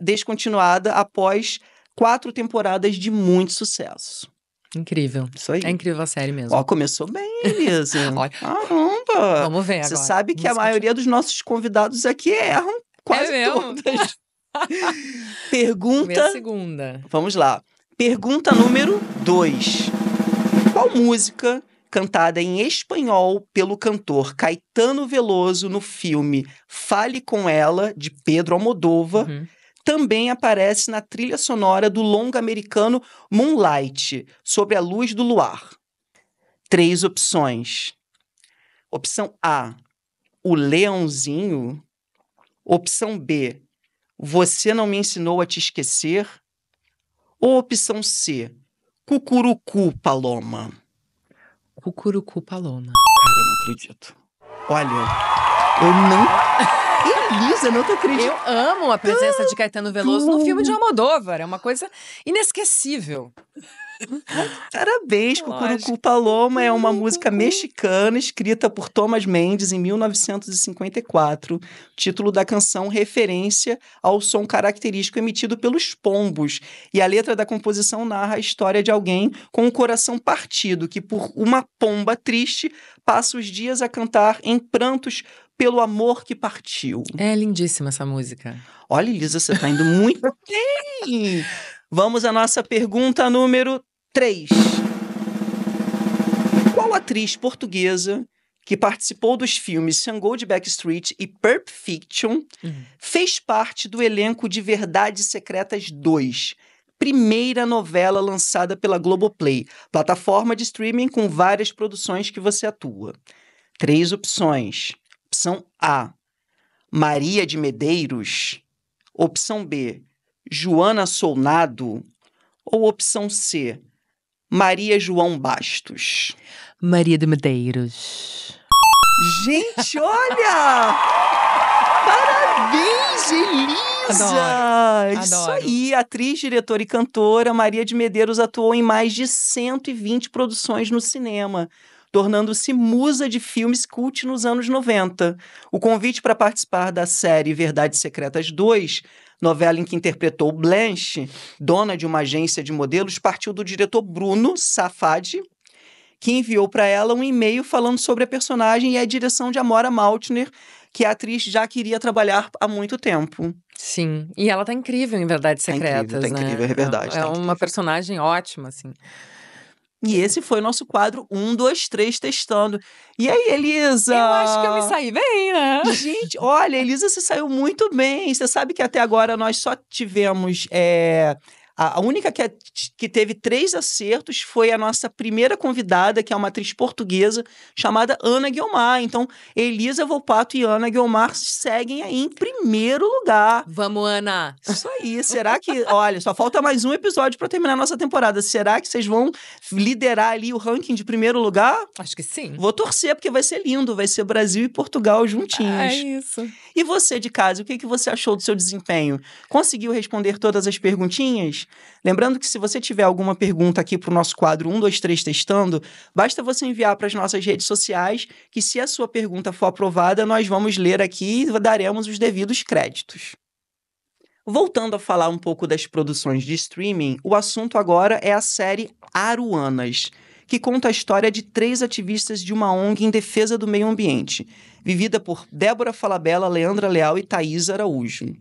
descontinuada após 4 temporadas de muito sucesso. Incrível. Isso aí. É incrível a série mesmo. Ó, começou bem, Elisa. Olha. Caramba! Vamos ver agora. Você sabe que a maioria dos nossos convidados aqui erram quase todas. Pergunta... Minha segunda. Vamos lá. Pergunta número 2. Qual música cantada em espanhol pelo cantor Caetano Veloso no filme Fale com Ela, de Pedro Almodóvar, também aparece na trilha sonora do longa americano Moonlight, Sobre a Luz do Luar? 3 opções. Opção A, O Leãozinho. Opção B, Você Não Me Ensinou a Te Esquecer. Ou opção C, Cucurucu Paloma? Cucurucu Paloma. Cara, eu não acredito. Olha, eu não... Elisa, não tô acreditando. Eu amo a presença de Caetano Veloso no filme de Almodóvar. É uma coisa inesquecível. Parabéns, Cucurucu Paloma é uma música mexicana escrita por Thomas Mendes em 1954. O título da canção referência ao som característico emitido pelos pombos. E a letra da composição narra a história de alguém com o coração partido, que por uma pomba triste passa os dias a cantar em prantos pelo amor que partiu. É lindíssima essa música. Olha, Elisa, você tá indo muito bem! Vamos à nossa pergunta número 3. Qual atriz portuguesa que participou dos filmes Xangô de Backstreet e Pulp Fiction fez parte do elenco de Verdades Secretas 2, primeira novela lançada pela Globoplay, plataforma de streaming com várias produções que você atua? 3 opções. Opção A, Maria de Medeiros. Opção B, Joana Solnado. Ou opção C, Maria João Bastos? Maria de Medeiros. Gente, olha! Parabéns, Elisa! Adoro. Isso aí, atriz, diretora e cantora Maria de Medeiros atuou em mais de 120 produções no cinema, tornando-se musa de filmes cult nos anos 90. O convite para participar da série Verdades Secretas 2 novela em que interpretou Blanche, dona de uma agência de modelos, partiu do diretor Bruno Safadi, que enviou para ela um e-mail falando sobre a personagem e a direção de Amora Maltner, que a atriz já queria trabalhar há muito tempo. Sim, e ela tá incrível em Verdades Secretas, tá incrível, é verdade. É tá uma incrível. personagem ótima, assim. E esse foi o nosso quadro 1, 2, 3 testando. E aí, Elisa? Eu acho que eu me saí bem, né? Gente, olha, a Elisa se saiu muito bem. Você sabe que até agora nós só tivemos... A única que teve 3 acertos foi a nossa primeira convidada, que é uma atriz portuguesa, chamada Ana Guiomar. Então, Elisa Volpato e Ana Guiomar seguem aí em primeiro lugar. Vamos, Ana! Isso aí. Será que... Olha, só falta mais um episódio para terminar a nossa temporada. Será que vocês vão liderar ali o ranking de primeiro lugar? Acho que sim. Vou torcer, porque vai ser lindo. Vai ser Brasil e Portugal juntinhos. É isso. E você de casa, o que você achou do seu desempenho? Conseguiu responder todas as perguntinhas? Lembrando que se você tiver alguma pergunta aqui para o nosso quadro 1, 2, 3 testando, basta você enviar para as nossas redes sociais, que se a sua pergunta for aprovada, nós vamos ler aqui e daremos os devidos créditos. Voltando a falar um pouco das produções de streaming, o assunto agora é a série Aruanas, que conta a história de 3 ativistas de uma ONG em defesa do meio ambiente, vivida por Débora Falabella, Leandra Leal e Thaís Araújo.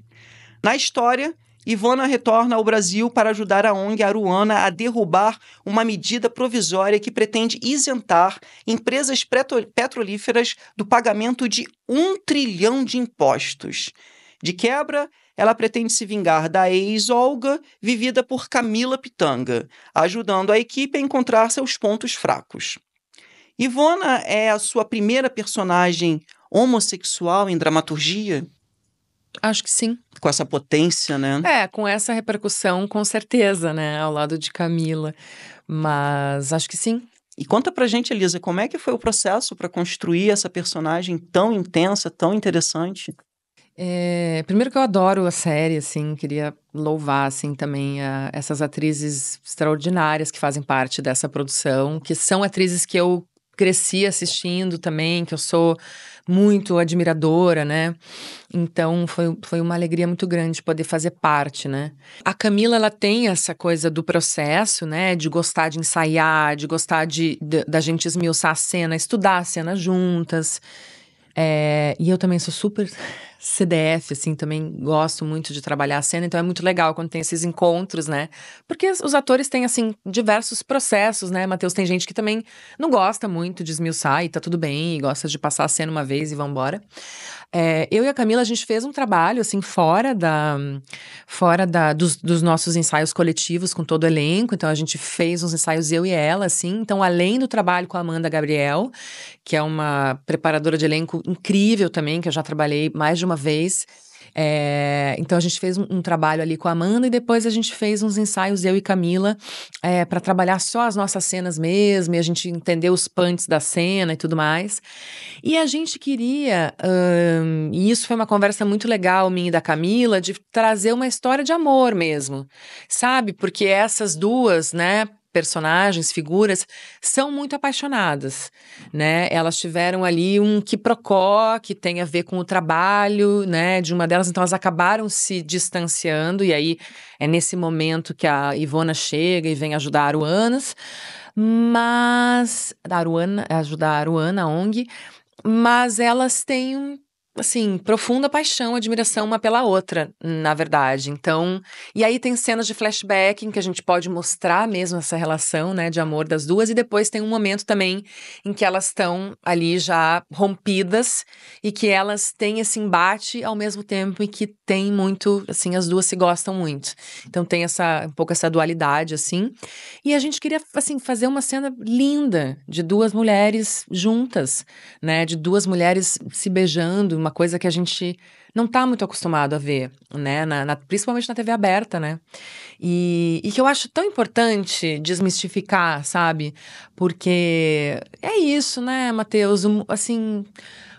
Na história, Ivona retorna ao Brasil para ajudar a ONG Aruana a derrubar uma medida provisória que pretende isentar empresas petrolíferas do pagamento de 1 trilhão de impostos. De quebra, ela pretende se vingar da ex-Olga, vivida por Camila Pitanga, ajudando a equipe a encontrar seus pontos fracos. Ivona é a sua primeira personagem homossexual em dramaturgia? Acho que sim. Com essa potência, né? Com essa repercussão, com certeza, né? Ao lado de Camila. Mas acho que sim. E conta pra gente, Elisa, como é que foi o processo para construir essa personagem tão intensa, tão interessante? Primeiro que eu adoro a série, assim, queria louvar, assim, também essas atrizes extraordinárias que fazem parte dessa produção, que são atrizes que eu cresci assistindo também, que eu sou muito admiradora, né? Então, foi uma alegria muito grande poder fazer parte, né? A Camila, ela tem essa coisa do processo, né? De gostar de ensaiar, de gostar da gente esmiuçar a cena, estudar a cena juntas. E eu também sou super CDF, assim, também gosto muito de trabalhar a cena, então é muito legal quando tem esses encontros, né? Porque os atores têm, assim, diversos processos, né, Matheus? Tem gente que também não gosta muito de esmiuçar e tá tudo bem, e gosta de passar a cena uma vez e vambora. Eu e a Camila, a gente fez um trabalho, assim, fora dos nossos ensaios coletivos com todo o elenco. Então, a gente fez uns ensaios, eu e ela, assim. Então, além do trabalho com a Amanda Gabriel, que é uma preparadora de elenco incrível também, que eu já trabalhei mais de uma vez. Então, a gente fez um trabalho ali com a Amanda e depois a gente fez uns ensaios, eu e Camila, para trabalhar só as nossas cenas mesmo, e a gente entender os punts da cena e tudo mais. E a gente queria, e isso foi uma conversa muito legal minha e da Camila, de trazer uma história de amor mesmo, sabe? Porque essas duas, né, personagens, figuras, são muito apaixonadas, né? Elas tiveram ali um quiprocó que tem a ver com o trabalho, né, de uma delas, então elas acabaram se distanciando, e aí é nesse momento que a Ivona chega e vem ajudar a Aruanas, ajudar a Aruana, a ONG, mas elas têm assim, profunda paixão, admiração uma pela outra, na verdade. Então, e aí tem cenas de flashback em que a gente pode mostrar mesmo essa relação, né, de amor das duas, e depois tem um momento também em que elas estão ali já rompidas e que elas têm esse embate ao mesmo tempo em que tem muito, assim, as duas se gostam muito. Então tem um pouco essa dualidade, assim. E a gente queria, assim, fazer uma cena linda de duas mulheres juntas, né, de duas mulheres se beijando, uma coisa que a gente não tá muito acostumado a ver, né, principalmente na TV aberta, né, e que eu acho tão importante desmistificar, sabe, porque é isso, né, Matheus, assim,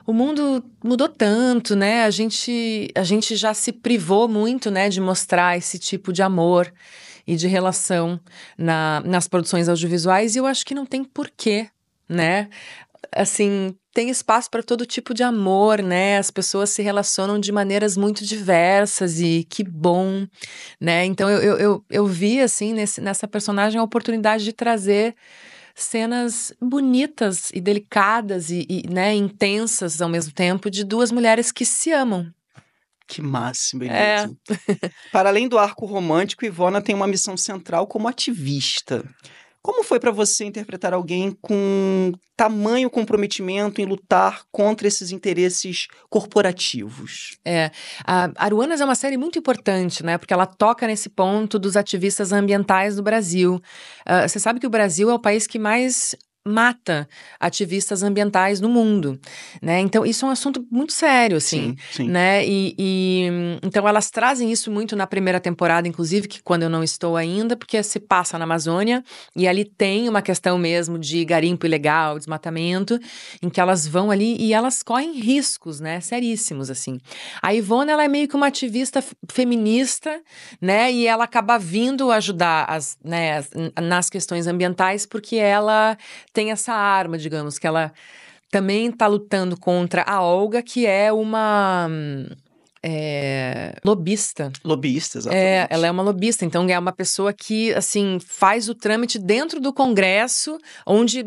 o mundo mudou tanto, né, a gente já se privou muito, né, de mostrar esse tipo de amor e de relação nas produções audiovisuais, e eu acho que não tem porquê, né, assim, tem espaço para todo tipo de amor, né? As pessoas se relacionam de maneiras muito diversas e que bom, né? Então eu vi, assim, nessa personagem a oportunidade de trazer cenas bonitas e delicadas né, intensas ao mesmo tempo de duas mulheres que se amam. Que máximo, É. Elisa. Para além do arco romântico, Ivona tem uma missão central como ativista. Como foi para você interpretar alguém com tamanho comprometimento em lutar contra esses interesses corporativos? A Aruanas é uma série muito importante, né? Porque ela toca nesse ponto dos ativistas ambientais do Brasil. Você sabe que o Brasil é o país que mais mata ativistas ambientais no mundo, né? Então, isso é um assunto muito sério, assim, Sim. né? Então, elas trazem isso muito na primeira temporada, inclusive, que quando eu não estou ainda, porque se passa na Amazônia, e ali tem uma questão mesmo de garimpo ilegal, desmatamento, em que elas vão ali e elas correm riscos, né? Seríssimos, assim. A Ivona, ela é meio que uma ativista feminista, né? E ela acaba vindo ajudar nas questões ambientais, porque ela tem essa arma, digamos, que ela também está lutando contra a Olga, que é uma lobista. Lobista, exatamente. Ela é uma lobista, então é uma pessoa que, assim, faz o trâmite dentro do Congresso, onde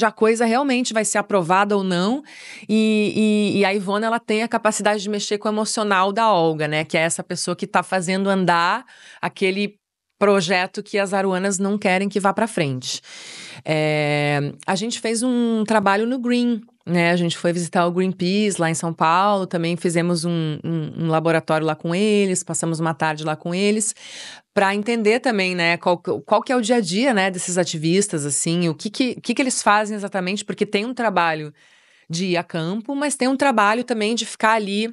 a coisa realmente vai ser aprovada ou não, e a Ivona, ela tem a capacidade de mexer com o emocional da Olga, né, que é essa pessoa que está fazendo andar aquele projeto que as aruanas não querem que vá para frente. A gente fez um trabalho no Green, né? A gente foi visitar o Greenpeace lá em São Paulo, também fizemos um laboratório lá com eles, passamos uma tarde lá com eles, para entender também, né, qual que é o dia a dia, né, desses ativistas, assim, o que eles fazem exatamente, porque tem um trabalho de ir a campo, mas tem um trabalho também de ficar ali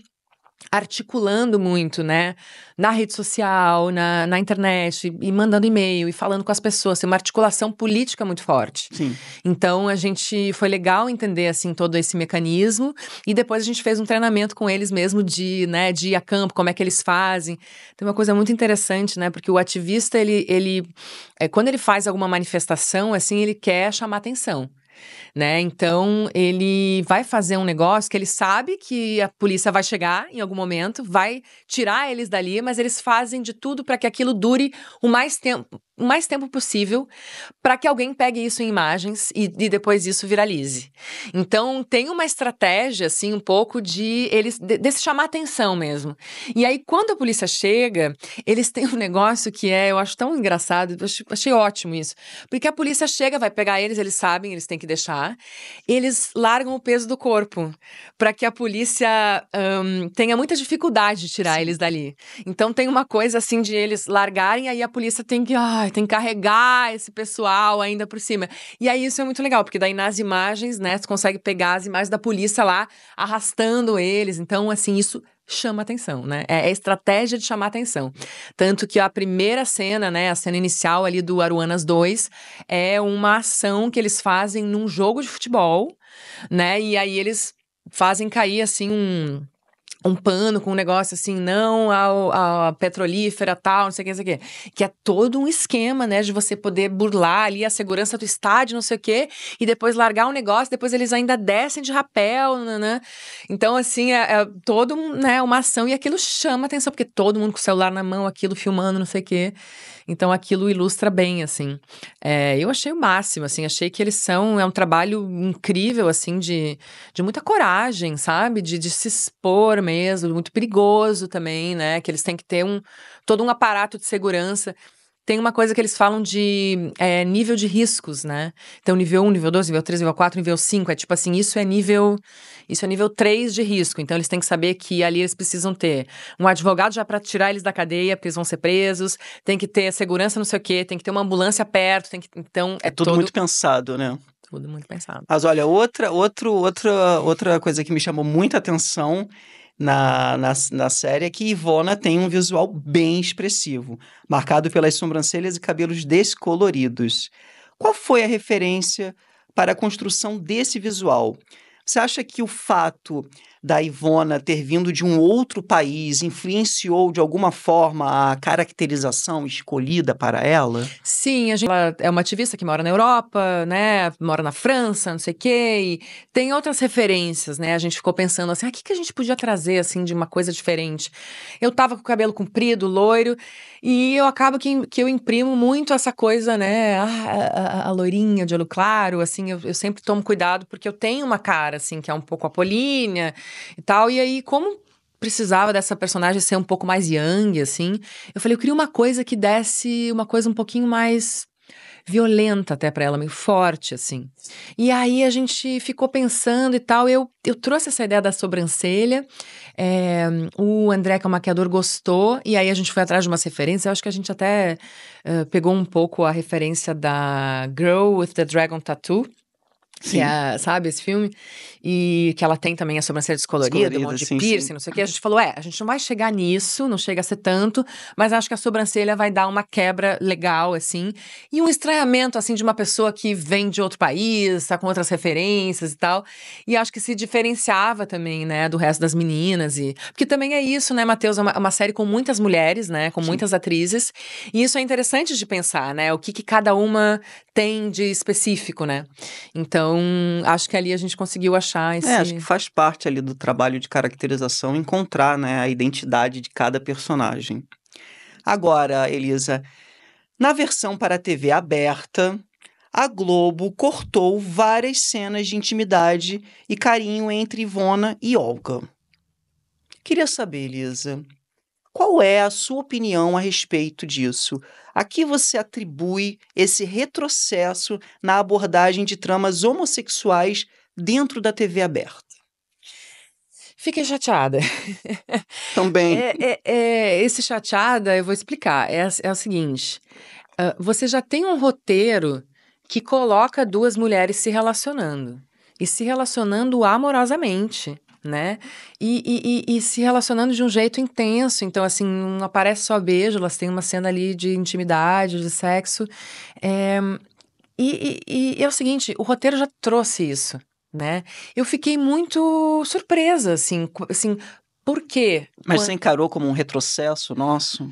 articulando muito, né, na rede social, na internet, e mandando e-mail, e falando com as pessoas, tem uma articulação política muito forte. Sim. Então, foi legal entender, assim, todo esse mecanismo, e depois a gente fez um treinamento com eles mesmo de ir a campo, como é que eles fazem. Tem uma coisa muito interessante, né, porque o ativista, quando ele faz alguma manifestação, assim, ele quer chamar atenção, né? Então, ele vai fazer um negócio que ele sabe que a polícia vai chegar em algum momento, vai tirar eles dali, mas eles fazem de tudo para que aquilo dure o mais tempo possível, para que alguém pegue isso em imagens e depois isso viralize. Então, tem uma estratégia, assim, um pouco desse chamar atenção mesmo. E aí, quando a polícia chega, eles têm um negócio que eu acho tão engraçado, achei ótimo isso, porque a polícia chega, vai pegar eles, eles sabem, eles têm que deixar, eles largam o peso do corpo, para que a polícia tenha muita dificuldade de tirar eles dali. Então, tem uma coisa, assim, de eles largarem, aí a polícia tem que carregar esse pessoal ainda por cima. E aí isso é muito legal, porque daí nas imagens, né, você consegue pegar as imagens da polícia lá, arrastando eles. Então, assim, isso chama atenção, né? É a estratégia de chamar atenção. Tanto que a primeira cena, né, a cena inicial ali do Aruanas 2, é uma ação que eles fazem num jogo de futebol, né? E aí eles fazem cair, assim, um pano com um negócio assim, não a petrolífera, tal, não sei o que. Que é todo um esquema, né, de você poder burlar ali a segurança do estádio, não sei o quê, e depois largar um negócio, depois eles ainda descem de rapel, né? Então, assim, é todo, né, uma ação, e aquilo chama atenção, porque todo mundo com o celular na mão, aquilo filmando, não sei o quê. Então, aquilo ilustra bem, assim. Eu achei o máximo, assim, achei que é um trabalho incrível, assim, de muita coragem, sabe? De se expor mesmo, muito perigoso também, né? Que eles têm que ter todo um aparato de segurança. Tem uma coisa que eles falam de nível de riscos, né? Então, nível 1, nível 2, nível 3, nível 4, nível 5. É tipo assim, isso é nível 3 de risco. Então, eles têm que saber que ali eles precisam ter um advogado já para tirar eles da cadeia, porque eles vão ser presos. Tem que ter segurança, não sei o quê. Tem que ter uma ambulância perto. Então, É tudo muito pensado, né? Tudo muito pensado. Mas olha, outra coisa que me chamou muita atenção na série é que Ivona tem um visual bem expressivo, marcado pelas sobrancelhas e cabelos descoloridos. Qual foi a referência para a construção desse visual? Você acha que o fato da Ivona ter vindo de um outro país influenciou de alguma forma a caracterização escolhida para ela? Sim, ela é uma ativista que mora na Europa, né? Mora na França, não sei o quê. E tem outras referências, né? A gente ficou pensando assim, o que a gente podia trazer, assim, de uma coisa diferente? Eu tava com o cabelo comprido, loiro, e eu acabo que eu imprimo muito essa coisa, né? A loirinha de olho claro, assim, eu sempre tomo cuidado, porque eu tenho uma cara, assim, que é um pouco apolínea e tal. E aí, como precisava dessa personagem ser um pouco mais young, assim, eu falei, eu queria uma coisa que desse uma coisa um pouquinho mais violenta até pra ela, meio forte, assim. E aí a gente ficou pensando e tal, eu trouxe essa ideia da sobrancelha, o André, que é o maquiador, gostou, e aí a gente foi atrás de umas referências, eu acho que a gente até pegou um pouco a referência da Girl with the Dragon Tattoo, que é, sabe, esse filme? E que ela tem também a sobrancelha descolorida, um monte de Sim, piercing, sim. não sei o quê. A gente falou, a gente não vai chegar nisso, não chega a ser tanto, mas acho que a sobrancelha vai dar uma quebra legal, assim. E um estranhamento, assim, de uma pessoa que vem de outro país, tá com outras referências e tal. E acho que se diferenciava também, né, do resto das meninas. Porque também é isso, né, Matheus? É uma série com muitas mulheres, né, com muitas atrizes. E isso é interessante de pensar, né? O que cada uma tem de específico, né? Então, acho que ali a gente conseguiu achar esse... Acho que faz parte ali do trabalho de caracterização encontrar, né, a identidade de cada personagem. Agora, Elisa, na versão para a TV aberta, a Globo cortou várias cenas de intimidade e carinho entre Ivona e Olga. Queria saber, Elisa, qual é a sua opinião a respeito disso? A que você atribui esse retrocesso na abordagem de tramas homossexuais dentro da TV aberta? Fiquei chateada. Também. Esse chateada, eu vou explicar. É o seguinte: você já tem um roteiro que coloca duas mulheres se relacionando. E se relacionando amorosamente, né? E se relacionando de um jeito intenso. Então, assim, não aparece só beijo, elas têm uma cena ali de intimidade, de sexo. É, e é o seguinte, o roteiro já trouxe isso, né? Eu fiquei muito surpresa, assim, assim, por quê? Mas você encarou como um retrocesso nosso?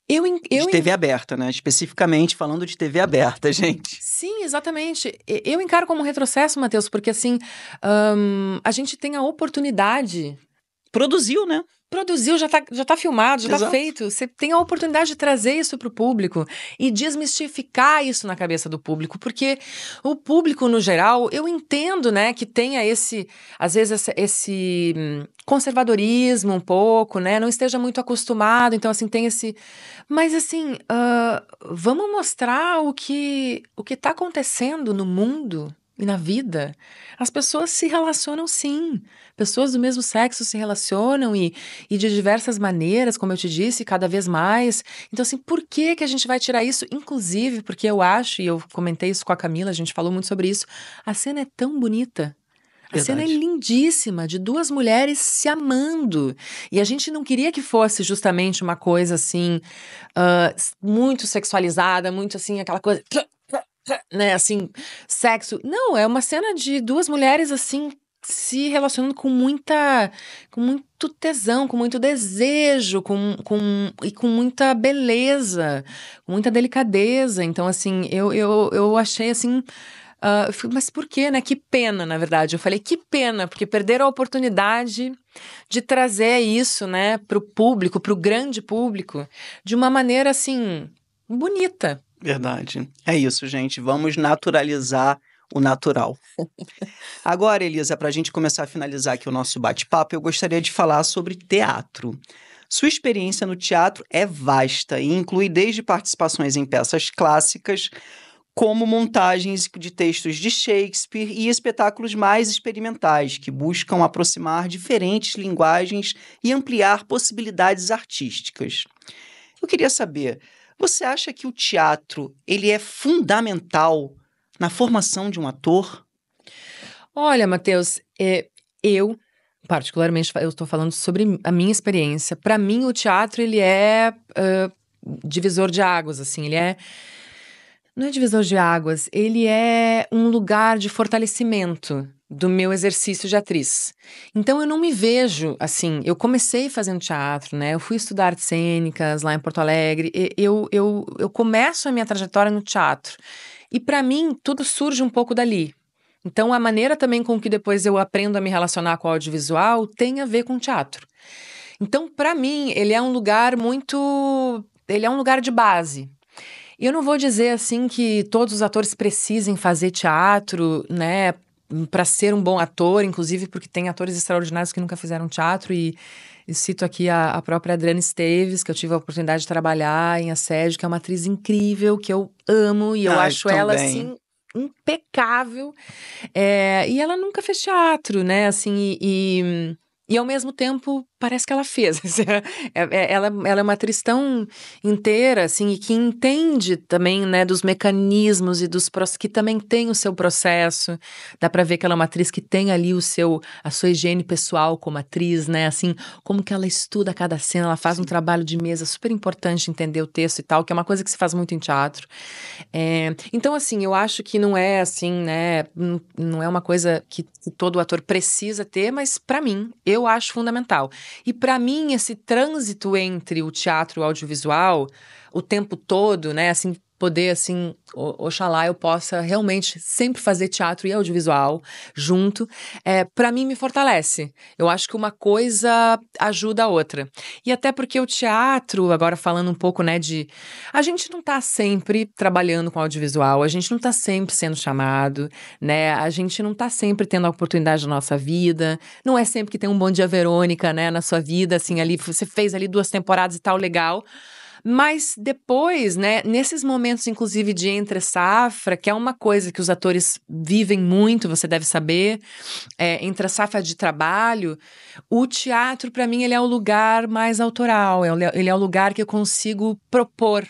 Eu, De TV aberta, né? Especificamente falando de TV aberta, gente. Sim, exatamente. Eu encaro como um retrocesso, Matheus, porque assim, a gente tem a oportunidade. Produziu, né? Produziu, já tá filmado, já tá Exato. feito. Você tem a oportunidade de trazer isso para o público e desmistificar isso na cabeça do público, porque o público, no geral, eu entendo, né, que tenha às vezes, esse conservadorismo um pouco, né, não esteja muito acostumado, então, assim, tem esse... Mas, assim, vamos mostrar o que tá acontecendo no mundo e na vida. As pessoas se relacionam, sim. Pessoas do mesmo sexo se relacionam e de diversas maneiras, como eu te disse, cada vez mais. Então, assim, por que a gente vai tirar isso? Inclusive, porque eu acho, e eu comentei isso com a Camila, a gente falou muito sobre isso, a cena é tão bonita. A cena é Verdade. lindíssima, de duas mulheres se amando. E a gente não queria que fosse justamente uma coisa assim, muito sexualizada, muito assim, aquela coisa, né, assim, sexo. Não, é uma cena de duas mulheres assim se relacionando com muito tesão, com muito desejo, e com muita beleza, com muita delicadeza. Então, assim, eu achei assim. Eu fico, mas por quê, né? Que pena, na verdade. Eu falei, que pena, porque perderam a oportunidade de trazer isso, né, pro público, pro grande público, de uma maneira, assim, bonita. Verdade. É isso, gente. Vamos naturalizar o natural. Agora, Elisa, para a gente começar a finalizar aqui o nosso bate-papo, eu gostaria de falar sobre teatro. Sua experiência no teatro é vasta e inclui desde participações em peças clássicas, como montagens de textos de Shakespeare e espetáculos mais experimentais, que buscam aproximar diferentes linguagens e ampliar possibilidades artísticas. Eu queria saber, você acha que o teatro ele é fundamental na formação de um ator? Olha, Matheus, eu, particularmente, eu estou falando sobre a minha experiência. Para mim, o teatro, ele é divisor de águas, assim, ele é... Não é divisor de águas, ele é um lugar de fortalecimento do meu exercício de atriz. Então eu não me vejo assim, eu comecei fazendo teatro, né? Eu fui estudar artes cênicas lá em Porto Alegre, eu começo a minha trajetória no teatro. E para mim tudo surge um pouco dali. Então a maneira também com que depois eu aprendo a me relacionar com o audiovisual tem a ver com o teatro. Então para mim ele é um lugar ele é um lugar de base. E eu não vou dizer assim que todos os atores precisem fazer teatro, né, para ser um bom ator, inclusive porque tem atores extraordinários que nunca fizeram teatro e cito aqui a própria Adriana Esteves, que eu tive a oportunidade de trabalhar em Assédio, que é uma atriz incrível, que eu amo e eu acho ela assim impecável. E ela nunca fez teatro, né, assim, e ao mesmo tempo, parece que ela fez. Ela é uma atriz tão inteira, assim, e que entende também, né, dos mecanismos e que também tem o seu processo. Dá pra ver que ela é uma atriz que tem ali a sua higiene pessoal como atriz, né, assim, como que ela estuda cada cena, ela faz um trabalho de mesa super importante, entender o texto e tal, que é uma coisa que se faz muito em teatro. Então, assim, eu acho que não é assim, né, não é uma coisa que todo ator precisa ter, mas pra mim, eu acho fundamental. E para mim, esse trânsito entre o teatro e o audiovisual, o tempo todo, né, assim, poder, assim, oxalá eu possa realmente sempre fazer teatro e audiovisual junto, para mim me fortalece. Eu acho que uma coisa ajuda a outra. E até porque o teatro, agora falando um pouco, né, a gente não tá sempre trabalhando com audiovisual, a gente não tá sempre sendo chamado, né, a gente não tá sempre tendo a oportunidade da nossa vida, não é sempre que tem um Bom Dia Verônica, né, na sua vida, assim, ali, você fez ali 2 temporadas e tal, legal. Mas depois, né, nesses momentos, inclusive, de entre safra, que é uma coisa que os atores vivem muito, você deve saber, entre a safra de trabalho, o teatro, para mim, ele é o lugar mais autoral, ele é o lugar que eu consigo propor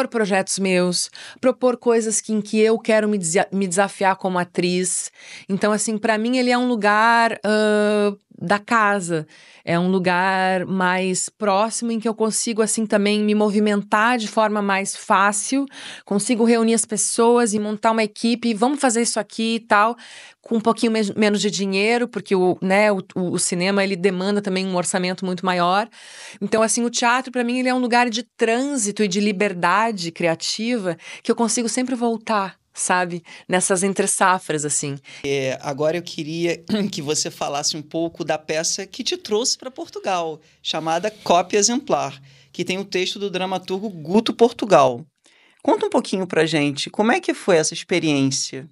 projetos meus, propor coisas em que eu quero me desafiar como atriz. Então, assim, para mim ele é um lugar da casa, é um lugar mais próximo em que eu consigo, assim, também me movimentar de forma mais fácil, consigo reunir as pessoas e montar uma equipe, vamos fazer isso aqui e tal, com um pouquinho menos de dinheiro, porque o cinema, ele demanda também um orçamento muito maior. Então, assim, o teatro, para mim, ele é um lugar de trânsito e de liberdade criativa que eu consigo sempre voltar, sabe? Nessas entre-safras, assim. Agora eu queria que você falasse um pouco da peça que te trouxe para Portugal, chamada Cópia Exemplar, que tem o texto do dramaturgo Guto Portugal. Conta um pouquinho pra gente, como é que foi essa experiência?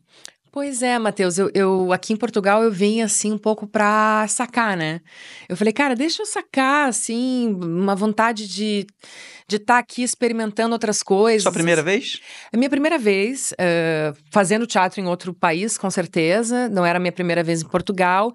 Pois é, Matheus, eu aqui em Portugal eu vim assim um pouco pra sacar, né? Eu falei, cara, deixa eu sacar, assim, uma vontade de estar aqui experimentando outras Sua coisas. primeira vez? É minha primeira vez fazendo teatro em outro país, com certeza. Não era a minha primeira vez em Portugal.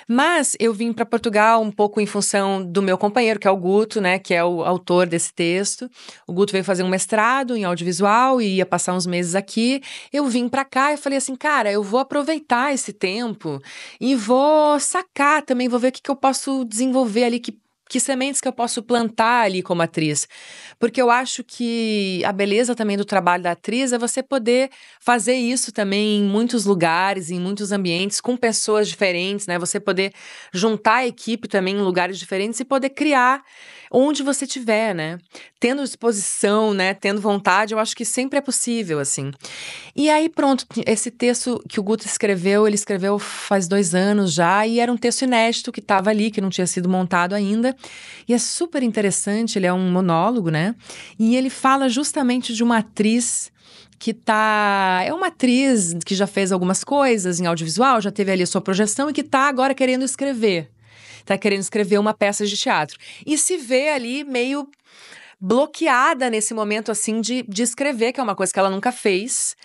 Mas eu vim para Portugal um pouco em função do meu companheiro, que é o Guto, né? Que é o autor desse texto. O Guto veio fazer um mestrado em audiovisual e ia passar uns meses aqui. Eu vim para cá e falei assim, cara, eu vou aproveitar esse tempo e vou sacar também, vou ver o que eu posso desenvolver ali, que sementes que eu posso plantar ali como atriz. Porque eu acho que a beleza também do trabalho da atriz é você poder fazer isso também em muitos lugares, em muitos ambientes, com pessoas diferentes, né? Você poder juntar a equipe também em lugares diferentes e poder criar onde você estiver, né? Tendo disposição, né? Tendo vontade, eu acho que sempre é possível, assim. E aí, pronto, esse texto que o Guto escreveu, ele escreveu faz 2 anos já, e era um texto inédito que estava ali, que não tinha sido montado ainda. E é super interessante, ele é um monólogo, né? E ele fala justamente de uma atriz é uma atriz que já fez algumas coisas em audiovisual, já teve ali a sua projeção e que está agora querendo escrever. Está querendo escrever uma peça de teatro. E se vê ali meio bloqueada nesse momento, assim, de escrever, que é uma coisa que ela nunca fez.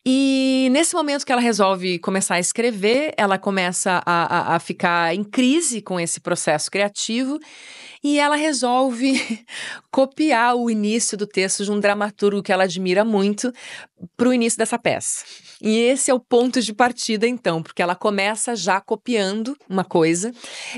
E nesse momento que ela resolve começar a escrever, ela começa a ficar em crise com esse processo criativo e ela resolve copiar o início do texto de um dramaturgo que ela admira muito, pro início dessa peça. E esse é o ponto de partida, então, porque ela começa já copiando uma coisa,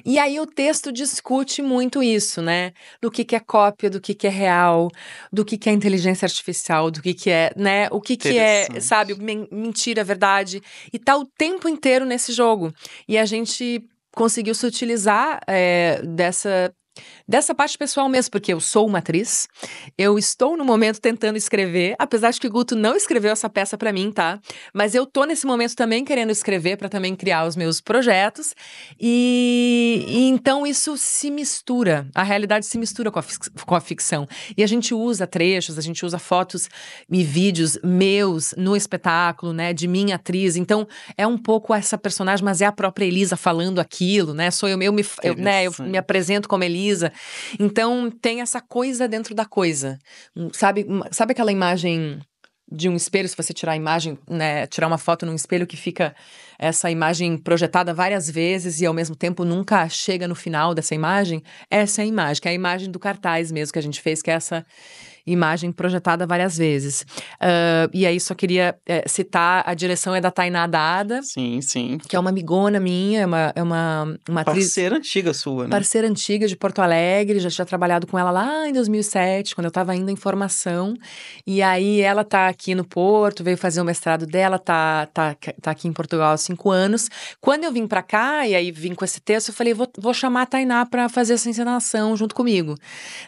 e aí o texto discute muito isso, né? Do que é cópia, do que é real, do que é inteligência artificial, do que é, né? O que é, sabe, mentira, verdade, e tá o tempo inteiro nesse jogo. E a gente conseguiu se utilizar dessa parte pessoal mesmo, porque eu sou uma atriz, eu estou no momento tentando escrever, apesar de que o Guto não escreveu essa peça pra mim, tá? Mas eu tô nesse momento também querendo escrever pra também criar os meus projetos, e então isso se mistura, a realidade se mistura com a ficção. E a gente usa trechos, a gente usa fotos e vídeos meus no espetáculo, né, de minha atriz, então é um pouco essa personagem, mas é a própria Elisa falando aquilo, né? Sou eu me apresento como Elisa. Então, tem essa coisa dentro da coisa. Sabe aquela imagem de um espelho, se você tirar a imagem, né, tirar uma foto num espelho que fica essa imagem projetada várias vezes e ao mesmo tempo nunca chega no final dessa imagem? Essa é a imagem, que é a imagem do cartaz mesmo que a gente fez, que é essa imagem projetada várias vezes. E aí só queria citar, a direção é da Tainá Dada. Sim, sim. Que é uma amigona minha, é uma atriz... Parceira antiga sua, né? Parceira antiga de Porto Alegre, já tinha trabalhado com ela lá em 2007, quando eu tava ainda em formação. E aí ela tá aqui no Porto, veio fazer o mestrado dela, tá aqui em Portugal há 5 anos. Quando eu vim pra cá, e aí vim com esse texto, eu falei, vou chamar a Tainá pra fazer essa encenação junto comigo,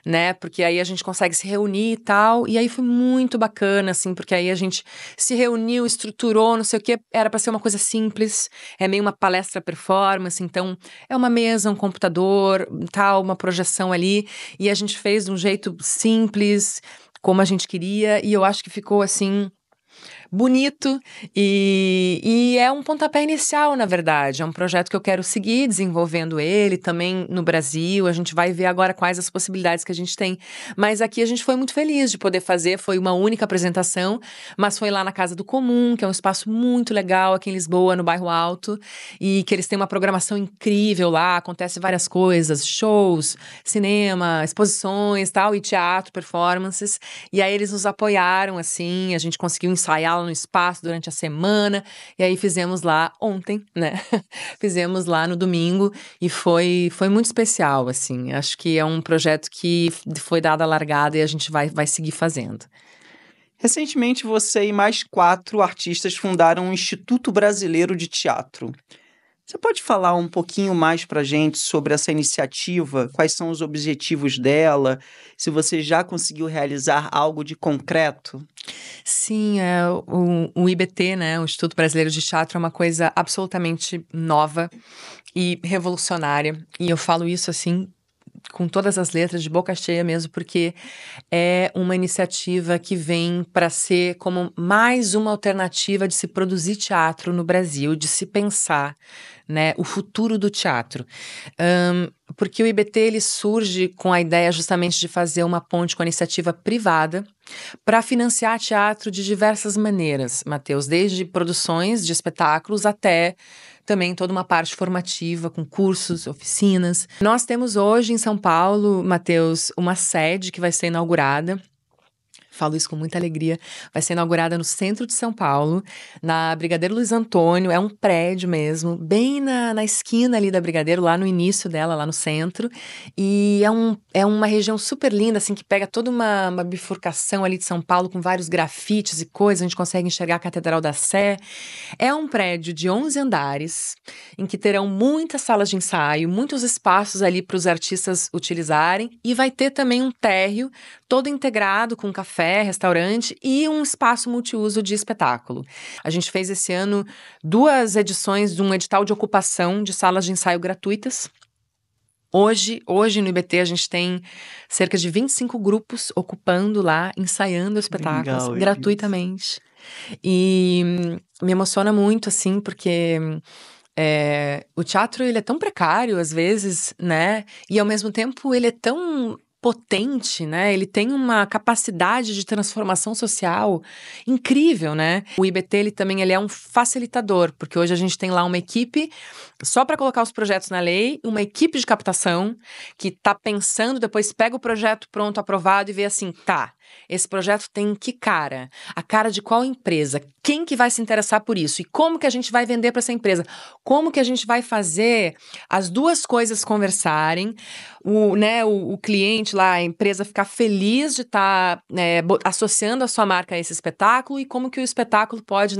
né? Porque aí a gente consegue se reunir e tal. E aí foi muito bacana, assim, porque aí a gente se reuniu, estruturou, não sei o quê. Era pra ser uma coisa simples, é meio uma palestra performance, então é uma mesa, um computador, tal, uma projeção ali, e a gente fez de um jeito simples, como a gente queria, e eu acho que ficou assim bonito e é um pontapé inicial, na verdade. É um projeto que eu quero seguir desenvolvendo ele também no Brasil. A gente vai ver agora quais as possibilidades que a gente tem. Mas aqui a gente foi muito feliz de poder fazer. Foi uma única apresentação, mas foi lá na Casa do Comum, que é um espaço muito legal aqui em Lisboa, no Bairro Alto, e que eles têm uma programação incrível lá. Acontece várias coisas, shows, cinema, exposições, tal, e teatro, performances. E aí eles nos apoiaram, assim, a gente conseguiu ensaiar lá no espaço durante a semana, e aí fizemos lá ontem, né? Fizemos lá no domingo, e foi muito especial, assim. Acho que é um projeto que foi dada a largada e a gente vai seguir fazendo. Recentemente, você e mais 4 artistas fundaram o Instituto Brasileiro de Teatro. Você pode falar um pouquinho mais para a gente sobre essa iniciativa? Quais são os objetivos dela? Se você já conseguiu realizar algo de concreto? Sim, o IBT, né, o Instituto Brasileiro de Teatro, é uma coisa absolutamente nova e revolucionária. E eu falo isso, assim, com todas as letras, de boca cheia mesmo, porque é uma iniciativa que vem para ser como mais uma alternativa de se produzir teatro no Brasil, de se pensar, né, o futuro do teatro. Porque o IBT ele surge com a ideia justamente de fazer uma ponte com a iniciativa privada para financiar teatro de diversas maneiras, Matheus, desde produções de espetáculos até também toda uma parte formativa, com cursos, oficinas. Nós temos hoje em São Paulo, Matheus, uma sede que vai ser inaugurada. Falo isso com muita alegria. Vai ser inaugurada no centro de São Paulo, na Brigadeiro Luiz Antônio. É um prédio mesmo, bem na esquina ali da Brigadeiro, lá no início dela, lá no centro. E é uma região super linda, assim, que pega toda uma bifurcação ali de São Paulo, com vários grafites e coisas. A gente consegue enxergar a Catedral da Sé. É um prédio de 11 andares, em que terão muitas salas de ensaio, muitos espaços ali para os artistas utilizarem. E vai ter também um térreo todo integrado com café, restaurante e um espaço multiuso de espetáculo. A gente fez esse ano 2 edições de um edital de ocupação de salas de ensaio gratuitas. Hoje no IBT a gente tem cerca de 25 grupos ocupando lá, ensaiando espetáculos Legal, gratuitamente. E me emociona muito, assim, porque o teatro ele é tão precário às vezes, né? E ao mesmo tempo ele é tão potente, né? Ele tem uma capacidade de transformação social incrível, né? O IBT ele é um facilitador, porque hoje a gente tem lá uma equipe só para colocar os projetos na lei, uma equipe de captação que tá pensando, depois pega o projeto pronto, aprovado e vê assim, tá, Esse projeto tem que cara? A cara de qual empresa? Quem que vai se interessar por isso? E como que a gente vai vender para essa empresa? Como que a gente vai fazer as duas coisas conversarem? O cliente lá, a empresa ficar feliz de estar associando a sua marca a esse espetáculo, e como que o espetáculo pode,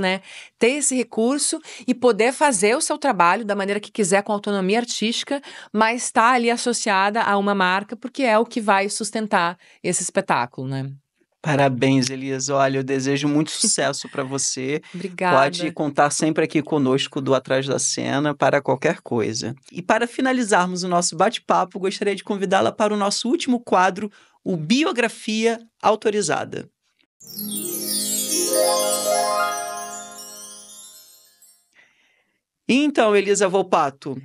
ter esse recurso e poder fazer o seu trabalho da maneira que quiser, com autonomia artística, mas está ali associada a uma marca, porque é o que vai sustentar esse espetáculo, né? Parabéns, Elisa. Olha, eu desejo muito sucesso para você. Obrigada. Pode contar sempre aqui conosco do Atrás da Cena para qualquer coisa. E para finalizarmos o nosso bate-papo, gostaria de convidá-la para o nosso último quadro, o Biografia Autorizada. Então, Elisa Volpato,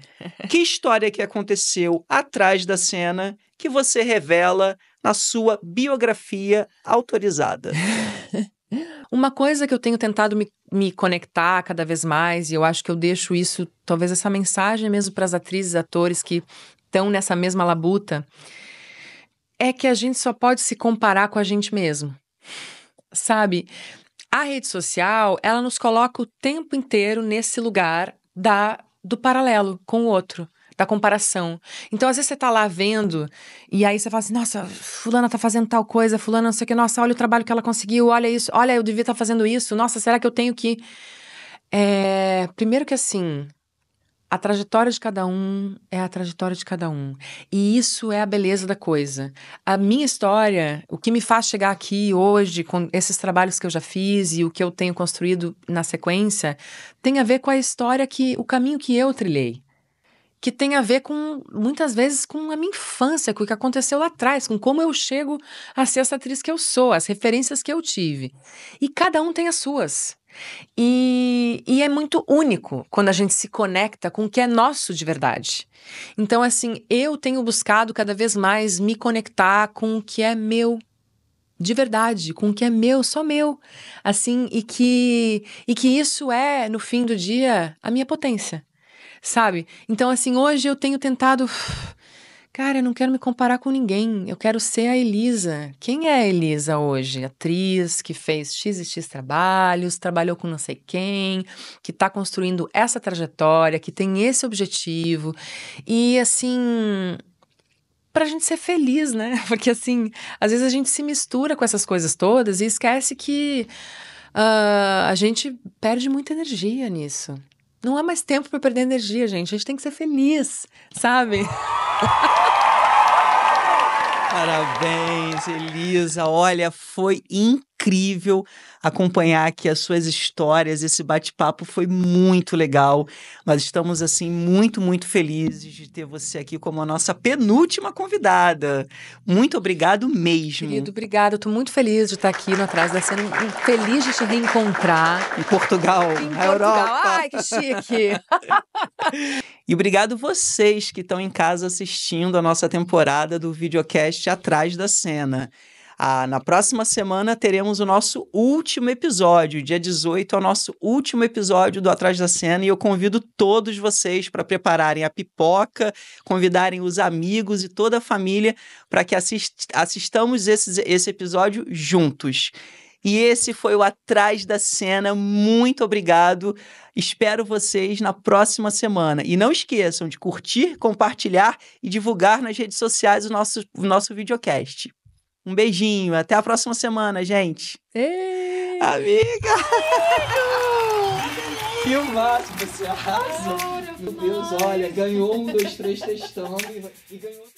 que história que aconteceu atrás da cena que você revela na sua biografia autorizada? Uma coisa que eu tenho tentado me conectar cada vez mais, e eu acho que eu deixo isso, talvez essa mensagem mesmo para as atrizes e atores que estão nessa mesma labuta, é que a gente só pode se comparar com a gente mesmo, sabe? A rede social, ela nos coloca o tempo inteiro nesse lugar do paralelo com o outro, da comparação. Então, às vezes você tá lá vendo, e aí você fala assim, nossa, fulana tá fazendo tal coisa, fulana não sei o que, nossa, olha o trabalho que ela conseguiu, olha isso, olha, eu devia estar fazendo isso, nossa, será que eu tenho que... Primeiro que assim, a trajetória de cada um é a trajetória de cada um. E isso é a beleza da coisa. A minha história, o que me faz chegar aqui hoje, com esses trabalhos que eu já fiz e o que eu tenho construído na sequência, tem a ver com a história o caminho que eu trilhei. Que tem a ver com, muitas vezes, com a minha infância, com o que aconteceu lá atrás, com como eu chego a ser essa atriz que eu sou, as referências que eu tive. E cada um tem as suas. E é muito único quando a gente se conecta com o que é nosso de verdade. Então, assim, eu tenho buscado cada vez mais me conectar com o que é meu de verdade, com o que é meu, só meu. Assim, e que isso é, no fim do dia, a minha potência. Sabe? Então, assim, hoje eu tenho tentado... Cara, eu não quero me comparar com ninguém. Eu quero ser a Elisa. Quem é a Elisa hoje? Atriz que fez X e X trabalhos, trabalhou com não sei quem, que tá construindo essa trajetória, que tem esse objetivo. E, assim... pra gente ser feliz, né? Porque, assim, às vezes a gente se mistura com essas coisas todas e esquece que a gente perde muita energia nisso. Não há mais tempo para perder energia, gente. A gente tem que ser feliz, sabe? Parabéns, Elisa. Olha, foi incrível acompanhar aqui as suas histórias. Esse bate-papo foi muito legal. Nós estamos, assim, muito, muito felizes de ter você aqui como a nossa penúltima convidada. Muito obrigado mesmo. Querido, obrigada. Eu tô muito feliz de estar aqui no Atrás da Cena. Feliz de te reencontrar. Em Portugal, na Europa. Ai, que chique! E obrigado vocês que estão em casa assistindo a nossa temporada do videocast Atrás da Cena. Na próxima semana teremos o nosso último episódio, dia 18 é o nosso último episódio do Atrás da Cena, e eu convido todos vocês para prepararem a pipoca, convidarem os amigos e toda a família para que assistamos esse episódio juntos. E esse foi o Atrás da Cena. Muito obrigado. Espero vocês na próxima semana. E não esqueçam de curtir, compartilhar e divulgar nas redes sociais o nosso videocast. Um beijinho. Até a próxima semana, gente. Ei! Amiga! Filmaço, você arrasa. Meu Deus, olha, ganhou 1, 2, 3 testando e ganhou...